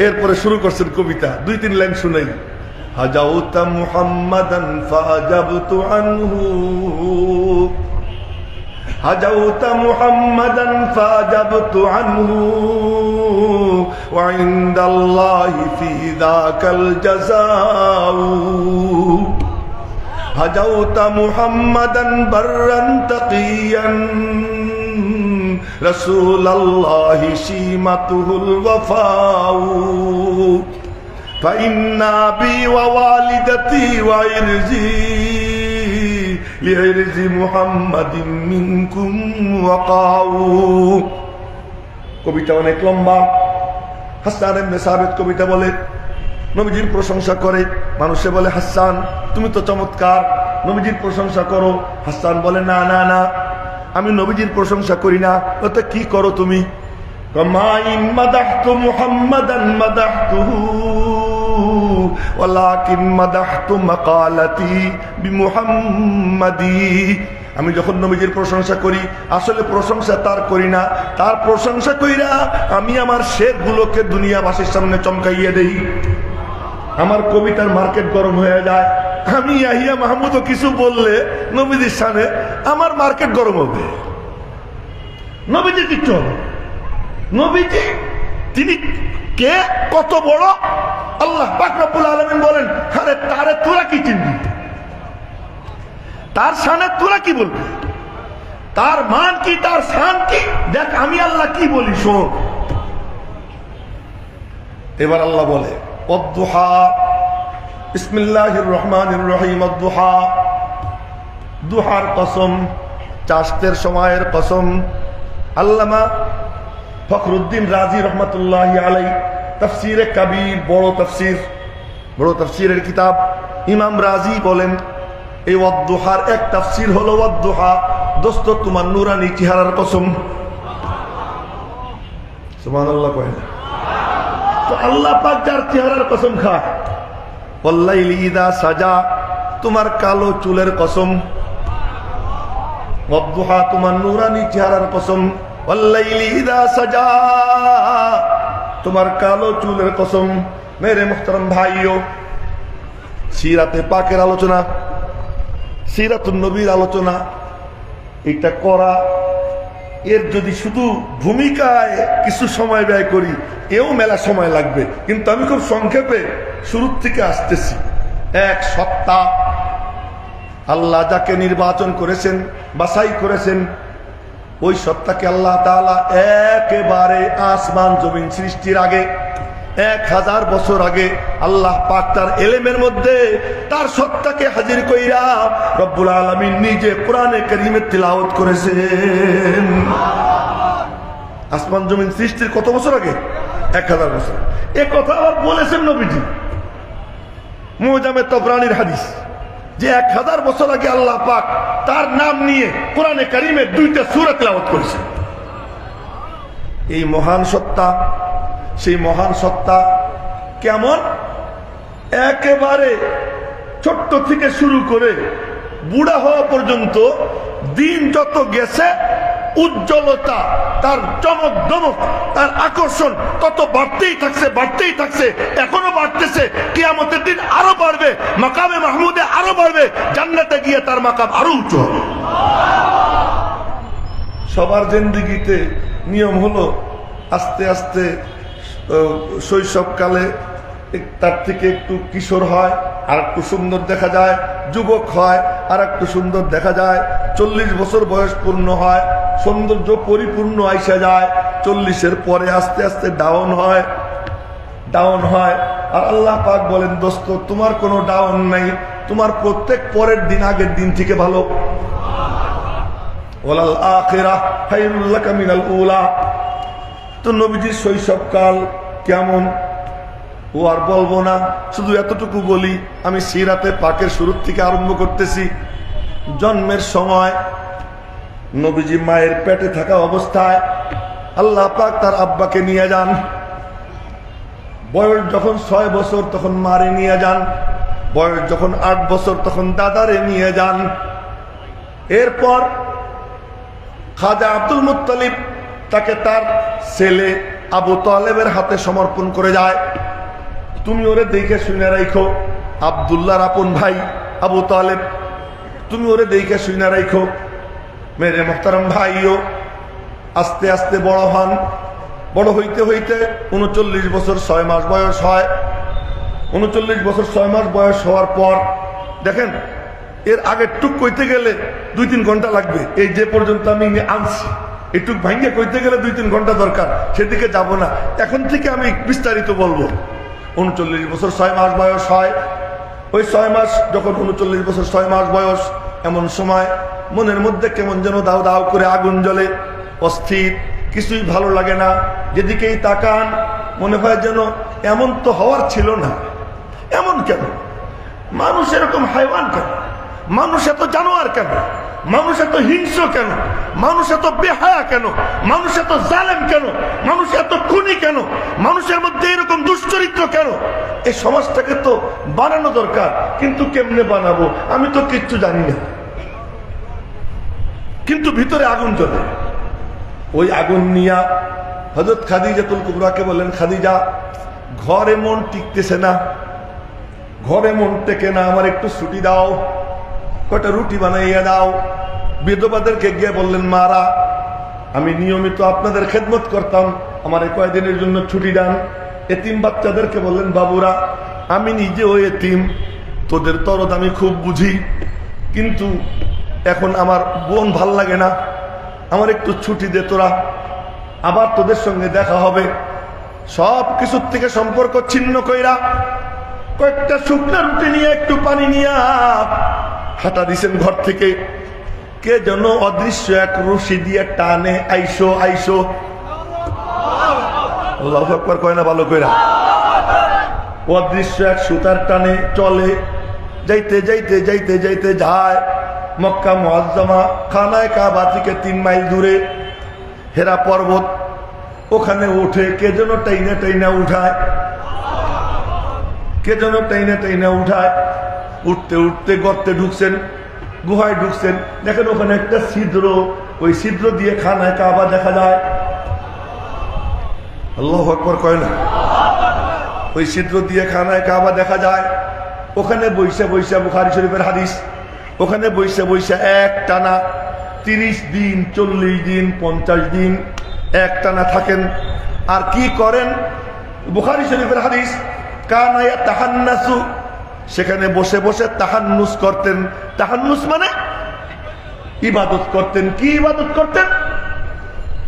এরপরে শুরু করছেন কবিতা। 2-3 লাইন শুনাই। হাজাউতা মুহাম্মাদান ফাজাবতু আনহু, হাজাউতা মুহাম্মাদান ফাজাবতু আনহু ওয়া ইনদাল্লাহি ফি যাকাল জাযাউ, হাজাউতা মুহাম্মাদান বাররান তাকিয়ান রাসূলুল্লাহি সীমাতুহুল ওয়াফাউ, ফাইন্না বি ওয়া ওয়ালিদাতি ওয়া ইরজি লিইরজি মুহাম্মাদিন মিনকুম ওয়াকাউ। কবিতা অনেক লম্বা। হাসান ইবনে সাবিত কবিতা বলে, নবীজির প্রশংসা করে। মানুষে বলে, হাসান তুমি তো চমৎকার, নবীজির প্রশংসা করো। হাসান বলে, না না না, আমি নবীজির প্রশংসা করি না। তো কি করো তুমি? মাইন মাদাহতু মুহাম্মাদান মাদাহতুহু ওয়ালাকিন মাদাহতু মাকালাতি বিমুহাম্মাদি। আমি যখন নবীজির প্রশংসা করি, আসলে প্রশংসা তার করি না, তার প্রশংসা কইরা আমি আমার শেরগুলোকে দুনিয়াবাসীর সামনে চমকাইয়ে দেই। আমার কবিতার মার্কেট গরম হয়ে যায়। আমি ইয়াহিয়া মাহমুদও কিছু বললে নবীজির সামনে আমার মার্কেট গরম হবে। নবীজির কিচ্ছু হবে। নবীজি তিনি কে, কত বড়, আল্লাহ পাক রব্বুল আলামিন বলেন, আরে তারে তোরা কি চিনবি? তার শানে তোরা কি বলবি? তার মান কি, তার শান কি? দেখ আমি আল্লাহ কি বলি, শোন। এবার আল্লাহ বলে, ওয়াদ-দুহা, বিসমিল্লাহির রহমানির রহিম, ওয়াদ-দুহা, দুহার কসম। চাষতের সময়ের কসম। আল্লামা ফখরুদ্দিন রাজি রহমতুল্লাহি আলাই তাফসিরে কাবীর, বড় তাফসিরের কিতাব, ইমাম রাজি বলেন এই ওয়াদ্দুহার এক তাফসির হলো ওয়াদ্দুহা, দোস্ত তোমার নুরানি চেহারার কসম। সুবহানাল্লাহ কয় না? তো আল্লাহ পাক যার চেহারার কসম খায়, ওয়াল্লাইলি ইযা সাজা, তোমার কালো চুলের কসম। ওয়াদ্দুহা তোমার নুরানি চেহারার কসম। ওয়াল্লাইলি ইযা সাজা, তোমার কালো চুলের কসম। মেরে মুহতারাম ভাইও, সিরাতে পাকের আলোচনা, সিরাতুন নবীর আলোচনা এটা করা, এর যদি শুধু ভূমিকায় কিছু সময় ব্যয় করি এও মেলা সময় লাগবে, কিন্তু আমি খুব সংক্ষেপে শুরুর থেকে আসতেছি। এক সত্তা, আল্লাহ যাকে নির্বাচন করেছেন, বাছাই করেছেন, ওই সত্তাকে আল্লাহ তাআলা একেবারে আসমান জমিন সৃষ্টির আগে 1000 বছর আগে আল্লাহ পাক তার এলেমের মধ্যে তার সত্তাকে হাজির কইরা রব্বুল আলামিন নিজে কোরআনে কারীমে তিলাওয়াত করেছেন। আসমান জমিন সৃষ্টির কত বছর আগে? 1000 বছর। এই কথা আবার বলেছেন নবীজি মুজামে তবরানির হাদিস, যে 1000 বছর আগে আল্লাহ পাক তার নাম নিয়ে কোরআনে কারীমে 2টা সূরা তিলাওয়াত করেছেন। এই মহান সত্তা, সেই মহান সত্তা কেমন? একেবারে ছোট্ট থেকে শুরু করে বুড়া হওয়া পর্যন্ত দিন যত গেছে উজ্জ্বলতা, তার চমক দমক, তার আকর্ষণ তত বাড়তেই থাকছে, এখনো বাড়তেছে। কিয়ামতের দিন আরো বাড়বে, মাকামে মাহমুদে আরো বাড়বে, জান্নাতে গিয়ে তার মাকাম আরো উঁচু হবে। সবার জিন্দেগিতে নিয়ম হলো আস্তে আস্তে শৈশবকালে তার থেকে একটু কিশোর হয়, আর একটু সুন্দর দেখা যায়, যুবক হয়, আর একটু সুন্দর দেখা যায়, 40 বছর বয়স পূর্ণ হয়, সৌন্দর্য পরিপূর্ণ আইসা যায়, 40-এর পরে আস্তে আস্তে ডাউন হয়। আর আল্লাহ পাক বলেন, দোস্ত তোমার কোনো ডাউন নাই, তোমার প্রত্যেক পরের দিন আগের দিন থেকে ভালো। ওয়ালাল আখিরাহ খায়রুল লাকা মিনাল উলা। তো নবীজির শৈশবকাল কেমন ও আর বলবো না, শুধু এতটুকু বলি, আমি সিরাতে পাকের শুরুর থেকে আরম্ভ করতেছি। জন্মের সময় নবীজি মায়ের পেটে থাকা অবস্থায় আল্লাহ পাক তার আব্বাকে নিয়ে যান। বয়স যখন 6 বছর তখন মারে নিয়ে যান, বয়স যখন 8 বছর তখন দাদারে নিয়ে যান। এরপর খাজা আব্দুল মুত্তালিব তাকে তার ছেলে আবু তালেবের হাতে সমর্পণ করে যায়। তুমি ওরে দেখে শুনে রাখো, আব্দুল্লাহর আপন ভাই আবু তালেব, তুমি ওরে দেখে শুনে রাখো। মেরে মুহতারাম ভাইও আস্তে আস্তে বড় হন। বড় হইতে হইতে 39 বছর 6 মাস বয়স হয়। 39 বছর 6 মাস বয়স হওয়ার পর দেখেন, এর আগের টুক কইতে গেলে 2-3 ঘন্টা লাগবে। এই যে পর্যন্ত আমি আনছি, একটু ভাঙ্গে কইতে গেলে 2-3 ঘন্টা দরকার, সেদিকে যাব না। এখন থেকে আমি বিস্তারিত বলবো। 39 বছর 6 মাস বয়স হয়। ওই 6 মাস যখন 39 বছর 6 মাস বয়স, এমন সময় মনের মধ্যে কেমন যেন দাও দাও করে আগুন জ্বলে, অস্থির, কিছুই ভালো লাগে না। যেদিকেই তাকান মনে হয় যেন এমন তো হওয়ার ছিল না। এমন কেন? মানুষ এরকম হাইওয়ান কেন? মানুষ এত জানোয়ার কেন? মানুষ এত হিংস্র কেন? মানুষ এত বেহায়া কেন? মানুষ এত জালেম কেন? মানুষ এত খুনি কেন? মানুষের মধ্যে এরকম দুশ্চরিত্র কেন? এই সমাজটাকে তো বানানো দরকার, কিন্তু কেমনে বানাবো আমি তো কিচ্ছু জানি না। কিন্তু ভিতরে আগুন জ্বলে। ওই আগুন নিয়া হযরত খাদিজাতুল কুবরাকে বললেন, খাদিজা, ঘরে মন টিকতেছে না, ঘরে মন টেকে না, আমার একটু ছুটি দাও, কয়টা রুটি বানাইয়া দাও। বিধবাদেরকে গিয়ে বললেন, মারা, আমি নিয়মিত আপনাদের খেদমত করতাম, আমার কয়েকদিনের জন্য ছুটি দেন। এতিম বাচ্চাদেরকে বললেন, বাবুরা, আমি নিজেও এতিম, তোদের দরদ আমি খুব বুঝি, কিন্তু এখন আমার বোন ভাল লাগে না, আমার একটু ছুটি দে তোরা, আবার তোদের সঙ্গে দেখা হবে। সব কিছুর থেকে সম্পর্ক ছিন্ন কইরা কয়েকটা শুকনা রুটি নিয়ে একটু পানি নিয়ে হাঁটা দিছেন ঘর থেকে। কে যেন অদৃশ্য এক রশি দিয়ে টানে, আইসো আইসো। আল্লাহু আকবার কয় না ভালো কইরা? অদৃশ্য এক সুতার টানে চলে, যাইতে যাইতে যাইতে যাইতে যায় মক্কা মুআজ্জামা খানায় কাবা থেকে 3 মাইল দূরে হেরা পর্বত। ওখানে উঠে কে যেন টাইনা টাইনা উঠায়, কে যেন টাইনা টাইনা উঠায়। উঠতে উঠতে গর্তে ঢুকছেন, গুহায় ঢুকছেন, দেখেন ওখানে একটা ছিদ্র, ওই ছিদ্র দিয়ে খানায় কাবা দেখা যায়। আল্লাহু আকবার কয় না? ওই ছিদ্র দিয়ে খানায় কাবা দেখা যায়। ওখানে বৈশা বৈশা, বুখারী শরীফের হাদিস, ওখানে বৈশা বৈশা এক টানা 30 দিন 40 দিন 50 দিন এক টানা থাকেন। আর কি করেন? বুখারী শরীফের হাদিস, কানা ইয়াতাহান্নাসু, সেখানে বসে বসে তাহান্নুস করতেন। তাহান্নুস মানে ইবাদত করতেন। কি ইবাদত করতেন?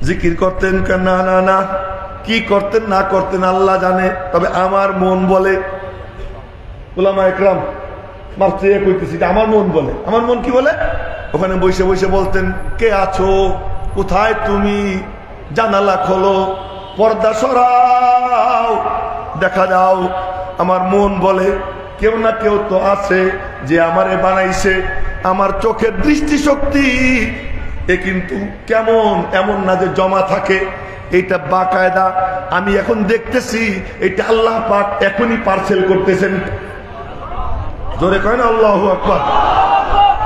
জিকির করতেন। না না না, কি করতেন না করতেন আল্লাহ জানে, তবে আমার মন বলে। উলামা একরাম মারতে কইতেছি, আমার মন বলে। আমার মন কি বলে? ওখানে বসে বসে বলতেন, কে আছো, কোথায় তুমি, জানালা খোলো, পর্দা সরাও, দেখা যাও। আমার মন বলে কেউ না কেউ তো আছে যে আমারে বানাইছে। আমার চোখের দৃষ্টিশক্তি এ কিন্তু কেমন, এমন না যে জমা থাকে, এটা বাকায়দা। আমি এখন দেখতেছি এটা আল্লাহ পাক এখনই পার্সেল করতেছেন। জোরে কয় না আল্লাহু আকবার?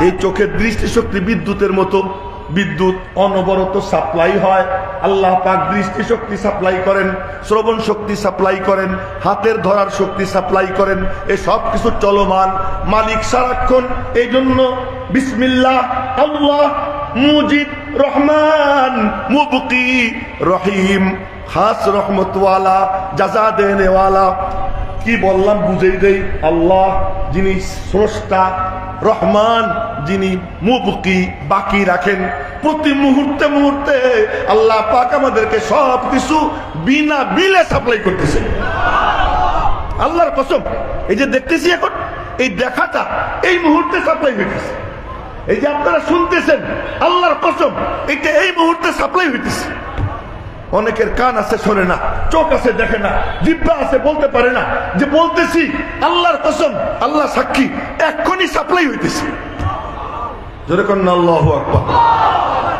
এই চোখের দৃষ্টিশক্তি বিদ্যুতের মতো, বিদ্যুৎ অনবরত সাপ্লাই হয়। আল্লাহ পাক দৃষ্টিশক্তি সাপ্লাই করেন, শ্রবণ শক্তি সাপ্লাই করেন, হাতের ধরার শক্তি সাপ্লাই করেন। এই সব কিছু চলমান, মালিক সারাক্ষণ। এই জন্য বিসমিল্লাহ, আল্লাহ, মুজিদ, রহমান, মুবকি, রহিম, খাস রহমতওয়ালা, জাযা দেনেওয়ালা। কি বললাম বুঝেই দেই। আল্লাহ যিনি স্রষ্টা, রহমান যিনি মুবকি, বাকি রাখেন। প্রতি মুহূর্তে মুহূর্তে আল্লাহ পাক আমাদেরকে সব কিছু বিনা বিলে সাপ্লাই করতেছে। আল্লাহর কসম, এই যে দেখতেছি এখন, এই দেখাটা এই মুহূর্তে সাপ্লাই হইতেছে। এই যে আপনারা শুনতেছেন, আল্লাহর কসম, এটা এই মুহূর্তে সাপ্লাই হইতেছে। অনেকের কান আছে শোনে না, চোখ আছে দেখে না, জিহ্বা আছে বলতে পারে না, যে বলতেছি আল্লাহর কসম, আল্লাহ সাক্ষী, এক্ষুনি সাপ্লাই হইতেছে। জোরে কোন আল্লাহু আকবার।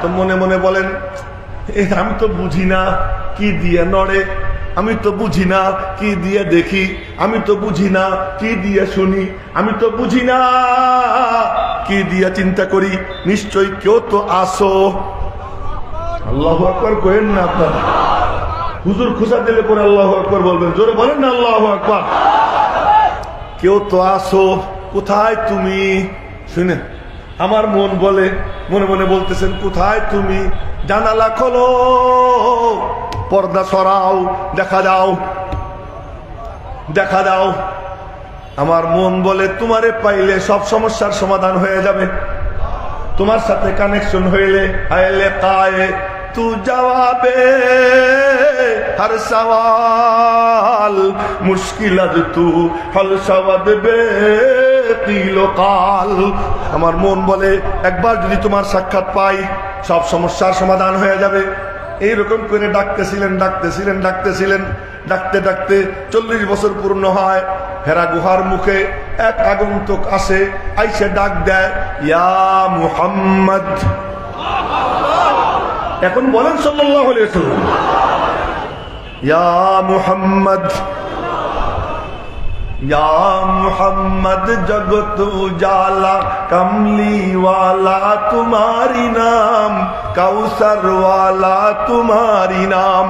তো মনে মনে বলেন, আমি তো বুঝি না কি দিয়ে নড়ে, আমি তো বুঝি না কি দিয়ে দেখি, আমি তো বুঝি না কি দিয়ে শুনি, আমি তো বুঝি না কি দিয়ে চিন্তা করি। নিশ্চয়ই কেউ তো আসো। আল্লাহু আকবার কইেন না আপনারা। হুজুর খুশা দিলে পরে আল্লাহু আকবার বলবেন। জোরে বলেন না আল্লাহু আকবার। কেউ তো আসো, কোথায় তুমি? শুনে আমার মন বলে, মনে মনে বলতেছেন, কোথায় তুমি? জানালা খোলো, পর্দা সরাও, দেখা দাও, দেখা দাও। আমার মন বলে তোমারে পাইলে সব সমস্যার সমাধান হয়ে যাবে। তোমার সাথে কানেকশন হইলে, আইলে কায়ে তু জবাবে হর সওয়াল, মুশকিলাত তু হল সওয়াদ বে কিলো কাল। আমার মন বলে একবার যদি তোমার সাক্ষাৎ পাই, সব সমস্যার সমাধান হয়ে যাবে। এইরকম করে ডাকতেছিলেন, ডাকতেছিলেন, ডাকতেছিলেন। ডাকতে ডাকতে 40 বছর পূর্ণ হয়। হেরা গুহার মুখে এক আগন্তুক আসে, আইসে ডাক দেয়, ইয়া মুহাম্মদ। এখন বলেন সাল্লাল্লাহু আলাইহি ওয়াসাল্লাম, ইয়া মুহাম্মদ, ইয়া মুহাম্মদ জগত উজালা, কমলি ওয়ালা तुम्हारी नाम, কাউসার ওয়ালা तुम्हारी नाम,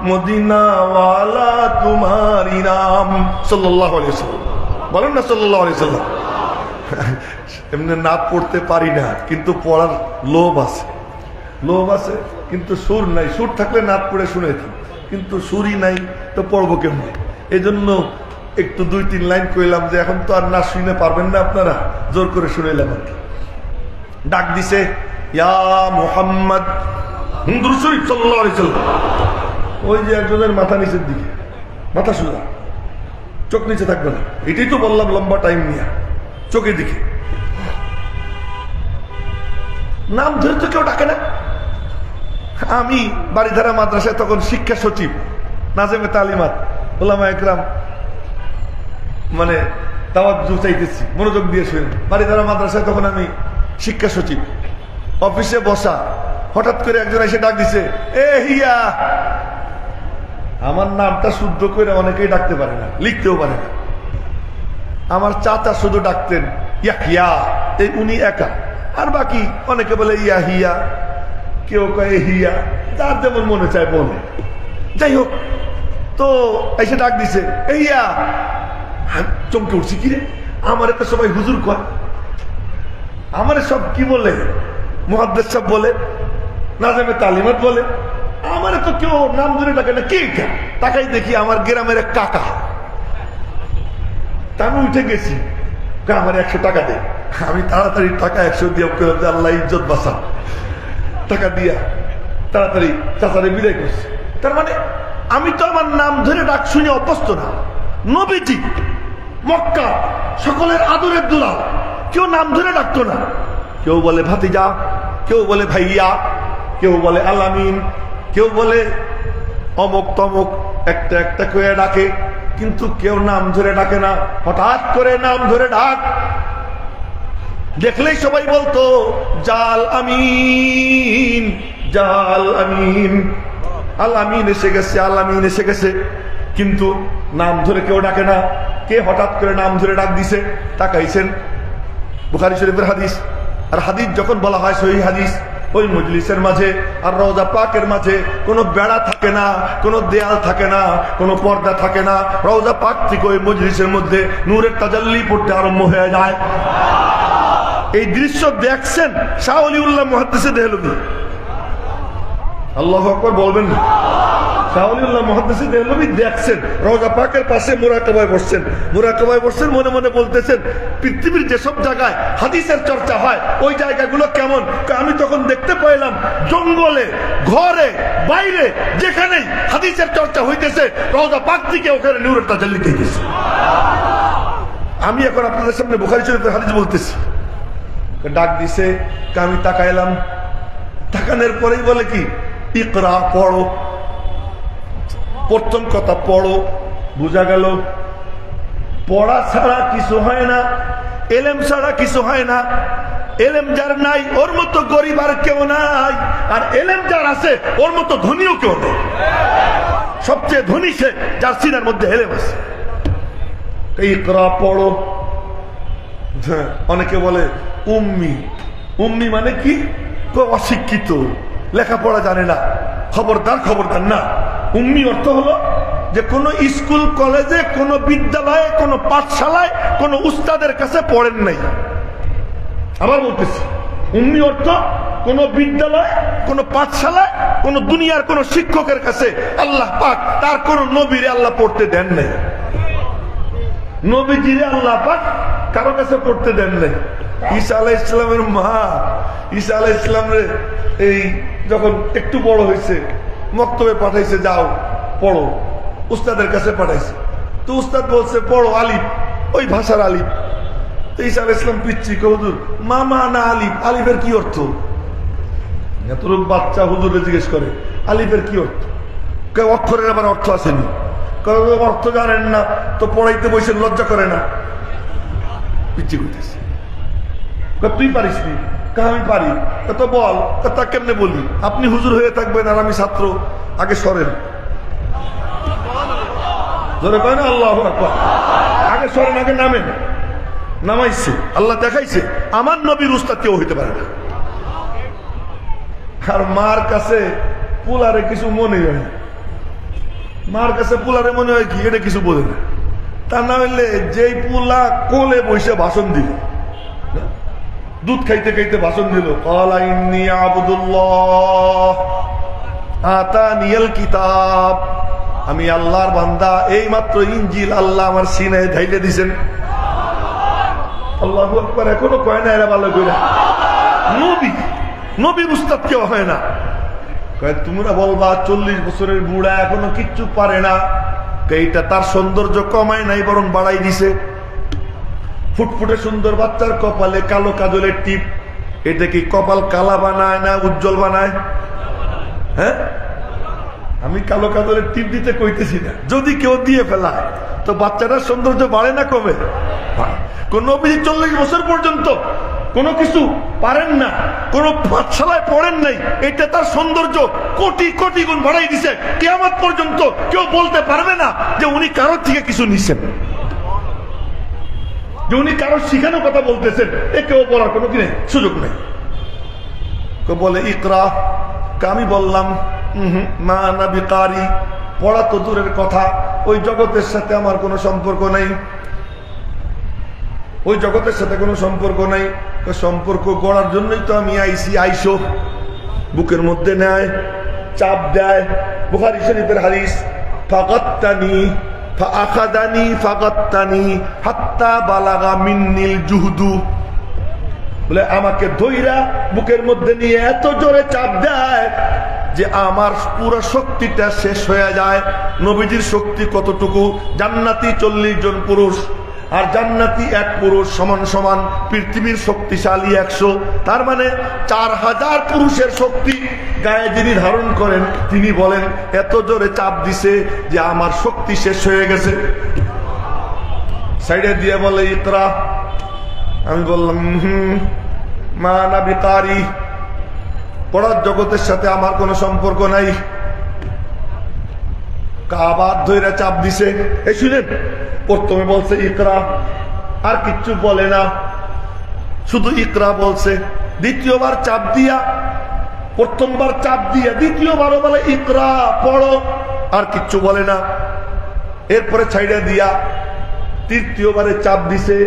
মদিনা ওয়ালা तुम्हारी नाम। সাল্লাল্লাহু আলাইহি ওয়াসাল্লাম বলেন না সাল্লাল্লাহু আলাইহি ওয়াসাল্লাম। এমনি নাত পড়তে পারি না, কিন্তু পড়ার লোভ আছে, লোভ আছে, কিন্তু সুর নাই। সুর থাকলে নাত পড়ে শুনেছি, কিন্তু সুরই নাই, তো পড়বো কেমনি? এই জন্য একটু 2-3 লাইন কইলাম, যে এখন তো আর না শুনে পারবেন না আপনারা, জোর করে শুনাইলাম আর কি। ডাক দিছে, ইয়া মুহাম্মদ, দুরূদ শরীফ সাল্লাল্লাহু আলাইহি ওয়াসাল্লাম। ওই যে একজনের মাথা নিচের দিকে, মাথা সোজা, চোখ নিচে থাকবে না। এটাই তো বললাম লম্বা টাইম নিয়ে, চোখের দিকে। নাম ধরে তো কেউ ডাকে না। আমি বাড়িধারা মাদ্রাসায় তখন শিক্ষা সচিব, নাজেমে তালিমাত ওলামা একরাম মানে তাওয়াজ্জু চাইতেছি, মনোযোগ দিয়ে শুনেন। বাড়িধারা মাদ্রাসায় তখন আমি শিক্ষা সচিব, অফিসে বসা, হঠাৎ করে একজন এসে ডাক দিছে, এ হিয়া। আমার নামটা শুদ্ধ করে অনেকেই ডাকতে পারে না, লিখতেও পারে না। আমার চাচা শুধু ডাকতেন ইয়াহিয়া, এই উনি একা, আর বাকি অনেকে বলে ইয়াহিয়া, কেউ কয়ে হিয়া, যার যেমন মনে চায় বলে। যাই হোক, তো এসে ডাক দিছে ইয়া। চমকে উঠছি, কিরে আমার তো সবাই হুজুর কয়, আমার সব কি বলে, মুহাদ্দিস সাহেব বলে, নাজেমে তালিমাত বলে, আমার তো কেউ নাম ধরে ডাকে না। কে তাকাই দেখি আমার গ্রামের এক কাকা। তা আমি উঠে গেছি, আমার 100 টাকা দে। আমি তাড়াতাড়ি টাকা 100 দিয়ে আল্লাহ ইজ্জত বাঁচা, টাকা দিয়া তাড়াতাড়ি চাচারে বিদায় করছি। তার মানে আমি তো আমার নাম ধরে ডাক শুনে অভ্যস্ত না। নবীজি মক্কা সকলের আদরের দুলাল, কেউ নাম ধরে ডাকতো না। কেউ বলে ভাতিজা, কেউ বলে ভাইয়া, কেউ বলে আলামিন, কেউ বলে অমুক তমুক, একটা একটা করে ডাকে, কিন্তু কেউ নাম ধরে ডাকে না। হঠাৎ করে নাম ধরে ডাক দেখলেই সবাই বলতো জাল আমিন, জাল আমিন, আল আমিন এসে গেছে, আল আমিন এসে গেছে। কিন্তু নাম ধরে কেউ ডাকে না। কে হঠাৎ করে নাম ধরে ডাক দিছে? তাকাইছেন বুখারী শরীফের হাদিস। আর হাদিস যখন বলা হয় সহিহ হাদিস, ওই মজলিসের মাঝে আর রওজা পাকের মাঝে কোনো বেড়া থাকে না, কোনো দেয়াল থাকে না, কোনো পর্দা থাকে না। রওজা পাক থেকে ওই মজলিসের মধ্যে নূরের তাজাল্লি পড়তে আরম্ভ হয়ে যায়। এই দৃশ্য দেখছেন শাহ ওলিউল্লাহ মুহাদ্দিসে দেহলভী। আল্লাহু আকবার বলবেন না? শাহ ওলিউল্লাহ মুহাদ্দিসে দেহলভী দেখছেন, রওজা পাকের পাশে মুরাকাবায় বসছেন, মুরাকাবায় বসছেন, মনে মনে বলতেছেন পৃথিবীর যেসব জায়গায় হাদিসের চর্চা হয় ওই জায়গাগুলো কেমন। আমি তখন দেখতে পাইলাম জঙ্গলে, ঘরে, বাইরে, যেখানেই হাদিসের চর্চা হইতেছে রওজা পাক থেকে ওখানে নূরের তাজাল্লি হইতেছে। আমি এখন আপনাদের সামনে বুখারী শরীফের হাদিস বলতেছি। ডাক দিছে, আমি তাকাইলাম, তাকানোর পরেই বলে কি ইকরা, পড়ো। প্রথম কথা পড়ো, বুঝা গেল পড়া ছাড়া কিছু হয় না, এলেম ছাড়া কিছু হয় না। এলেম যার নাই ওর মতো গরিব আর কেউ নাই, আর এলেম যার আছে ওর মতো ধনীও কেউ নেই। সবচেয়ে ধনী সে যার সিনার মধ্যে এলেম আছে। ইকরা, পড়ো। অনেকে বলে উম্মি, উম্মি মানে কি? অশিক্ষিত, লেখাপড়া জানে না। খবরদার, খবরদার না। উম্মি অর্থ হলো যে কোনো স্কুল কলেজে, কোনো বিদ্যালয়ে, কোনো পাঠশালায়, কোনো উস্তাদের কাছে পড়েন নাই। আবার বলতেছি, উম্মি অর্থ কোনো বিদ্যালয়, কোনো পাঠশালায়, কোনো দুনিয়ার কোনো শিক্ষকের কাছে আল্লাহ পাক তার কোনো নবীরে আল্লাহ পড়তে দেন নাই। নবীজিরে আল্লাহ পাক কারো কাছে পড়তে দেন নাই। ঈসা আলাইহিস সালামের মা, ঈসা আলাইহিস সালামের এই যখন একটু বড় হয়েছে মক্তবে পাঠাইছে, যাও পড়ো, উস্তাদের কাছে পাঠাইছে। তো উস্তাদ বলছে পড়ো আলিফ, ওই ভাষার আলিফ। তো ঈসা আলাইহিস সালাম পিচ্ছি, হুজুর মামা না আলিফ, আলিফের কি অর্থ? এতটুকু বাচ্চা হুজুরে জিজ্ঞেস করে আলিফের কি অর্থ? অক্ষরের আবার অর্থ আসেনি। অর্থ জানেন না তো পড়াইতে বসে লজ্জা করে না? পিচ্ছি করতেছে। তুই পারিস নি? আমি পারি। তো বল। তা কেমনে বলি? আপনি হুজুর হয়ে থাকবেন আর আমি ছাত্র, আগে সরেন। ধরে কয় না আল্লাহু আকবার, আগে সরেন, আগে নামেন। নামাইছে, আল্লাহ দেখাইছে আমার নবীর উস্তাদ কেউ হইতে পারে না। আর মার কাছে পুলারে কিছু মনে হয়, মার কাছে পুলারে মনে হয় কি এটা কিছু বোঝে না। তা না হইলে যেই পুলা কোলে বসে ভাষণ দিল, দুধ খাইতে খাইতে ভাষণ দিল, ক্বালা ইন্নী আবদুল্লাহ আতানিয়াল কিতাব, আমি আল্লাহর বান্দা, এই মাত্র ইনজিল আল্লাহ আমার সিনায় ঢাইলে দিছেন। আল্লাহু আকবার। এখনো কয় না এরা ভালো কইরা নবী, নবীর উস্তাদ কেউ হয় না। তোমরা বলবা 40 বছরের বুড়া এখনো কিচ্ছু পারে না। এইটা তার সৌন্দর্য কমায় নাই, বরং বাড়াই দিছে। ফুটফুটে সুন্দর বাচ্চার কপালে কালো কাজলের টিপ, এটা কি কপাল কালা বানায় না উজ্জ্বল বানায়? হ্যাঁ, আমি কালো কাজলের টিপ দিতে কইতেছি না। যদি কেউ দিয়ে ফেলায় তো বাচ্চাটার সৌন্দর্য বাড়ে না কমে? কোন নবী 40 বছর পর্যন্ত কোনো কিছু পারেন না, কোন পাঠশালায় পড়েন নাই, এটা তার সৌন্দর্য কোটি কোটি গুণ বাড়াই দিছে। কিয়ামত পর্যন্ত কেউ বলতে পারবে না যে উনি কারোর থেকে কিছু নিছেন, যে উনি কারোর শিখানোর কথা বলতেছেন। এ কেউ বলার কোনো কি নেই, সুযোগ নেই। কেউ বলে ইকরা, আমি বললাম মা না বিকারি, পড়া তো দূরের কথা, ওই জগতের সাথে আমার কোনো সম্পর্ক নাই, ওই জগতের সাথে কোনো সম্পর্ক নাই। সম্পর্ক গড়ার জন্যই তো আমি আইসি। আইসো বুকের মধ্যে নেয়, চাপ দেয়। বুখারী শরীফের হাদিস, ফাগাত্তানি ফাআখাযানি ফাগাত্তানি হাত্তা বালাগা মিন্নিল জুহদু, বলে আমাকে ধইরা বুকের মধ্যে নিয়ে এত জোরে চাপ দেয় যে আমার পুরো শক্তিটা শেষ হয়ে যায়। নবীজির শক্তি কতটুকু? জান্নাতি 40 জন পুরুষ আর জান্নাতি এক পুরুষ সমান সমান। পৃথিবীর শক্তিশালী 100, তার মানে 4000 পুরুষের শক্তি গায়ে যিনি ধারণ করেন তিনি বলেন এত জোরে চাপ দিছে যে আমার শক্তি শেষ হয়ে গেছে। সাইডে দিয়ে বলে ইকরা, আমি বললাম মা না বিকারি, পড়ার জগতের সাথে আমার কোনো সম্পর্ক নাই। কাবার ধইরা চাপ দিছে। এই শুনেন, প্রথমে বলছে ইকরা, আর কিচ্ছু বলে না, শুধু ইকরা বলছে। দ্বিতীয়বার চাপ দিয়া, প্রথমবার চাপ দিয়া দ্বিতীয়বারও বলে ইকরা পড়ো, আর কিচ্ছু বলে না। এরপরে ছাইড়া দিয়া তৃতীয়বারে চাপ দিছে,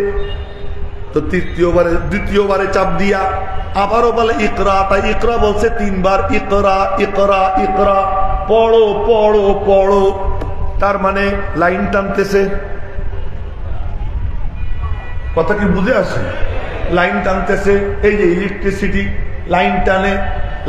তো দ্বিতীয়বারে চাপ দিয়া আবারও বলে ইকরা, তাই ইকরা বলছে 3 বার। ইকরা ইকরা ইকরা, পড়ো পড়ো পড়ো, তার মানে লাইন টানতেছে। কথা কি বুঝে আসে? লাইন টানতেছে। এই যে ইলেকট্রিসিটি লাইন টানে,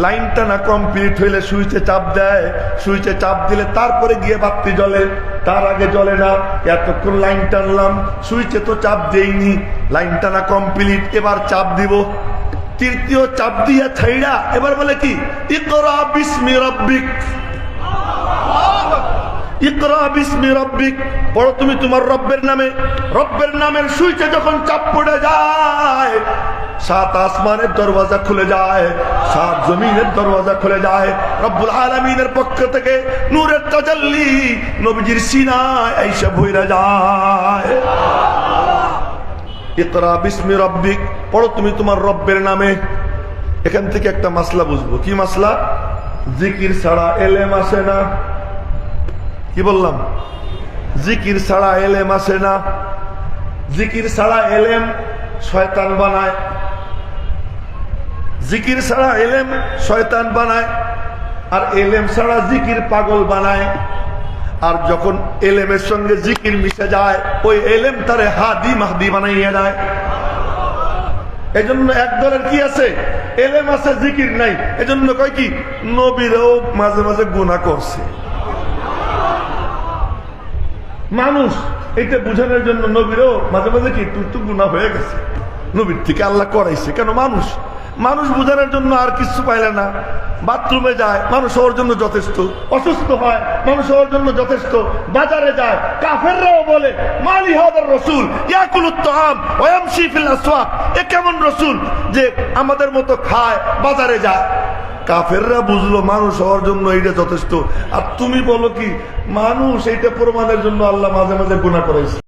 লাইন টানা কমপ্লিট হইলে সুইচে চাপ দেয়, সুইচে চাপ দিলে তারপরে গিয়ে বাতি জ্বলে, তার আগে জ্বলে না। এতক্ষণ লাইন টানলাম, সুইচে তো চাপ দেইনি, লাইন টানা কমপ্লিট, এবার চাপ দিব। তৃতীয় চাপ দিয়া ছাইড়া এবার বলে কি ইকরা বিসমি রাব্বিক, ইকরা বিসমি রাব্বিক, পড়ো তুমি তোমার রব্বের নামে। রব্বের নামের সুইচে যখন চাপ পড়ে যায় 7 আসমানের দরওয়াজা খুলে যায়, 7 জমিনের দরওয়াজা খুলে যায়। রব্বুল আলামিনের পক্ষ থেকে নূরের তাজাল্লি নবীজির সিনায় আইসা ভইরা যায়। ইকরা বিসমি রাব্বিক, পড়ো তুমি তোমার রব্বের নামে। এখান থেকে একটা মাসলা বুঝবো। কি মাসলা? জিকির ছাড়া এলেম আসে না। কি বললাম? জিকির ছাড়া এলেম আসে না। জিকির ছাড়া এলেম শয়তান বানায়, জিকির ছাড়া এলেম শয়তান বানায়, আর এলেম ছাড়া জিকির পাগল বানায়। আর যখন এলেমের সঙ্গে জিকির মিশে যায় ওই এলেম তারে হাদি মাহদি বানাইয়া দেয়। এজন্য এক দলের কি আছে, এলেম আছে জিকির নাই, এজন্য কয় কি নবীরাও মাঝে মাঝে গুনাহ করছে। মানুষ এটা বুঝানোর জন্য নবীরও মাঝে মাঝে কি একটু গুনাহ হয়ে গেছে, নবীর থেকে আল্লাহ করাইছে। কেন? মানুষ বুঝানোর জন্য আর কিছু পাইলে না। বাথরুমে যায় মানুষ ওর জন্য যথেষ্ট, অসুস্থ হয় মানুষ ওর জন্য যথেষ্ট, বাজারে যায় কাফেররাও বলে মালি হাদার রাসূল ইয়াকুলুত তাআম ওয়া ইয়ামশি ফিল আসওয়াক, এ কেমন রাসূল যে আমাদের মতো খায় বাজারে যায়। কাফেররা বুঝলো মানুষ হওয়ার জন্য এইটা যথেষ্ট, আর তুমি বলো কি মানুষ এইটা প্রমাণের জন্য আল্লাহ মাঝে মাঝে গুনাহ করাইছে।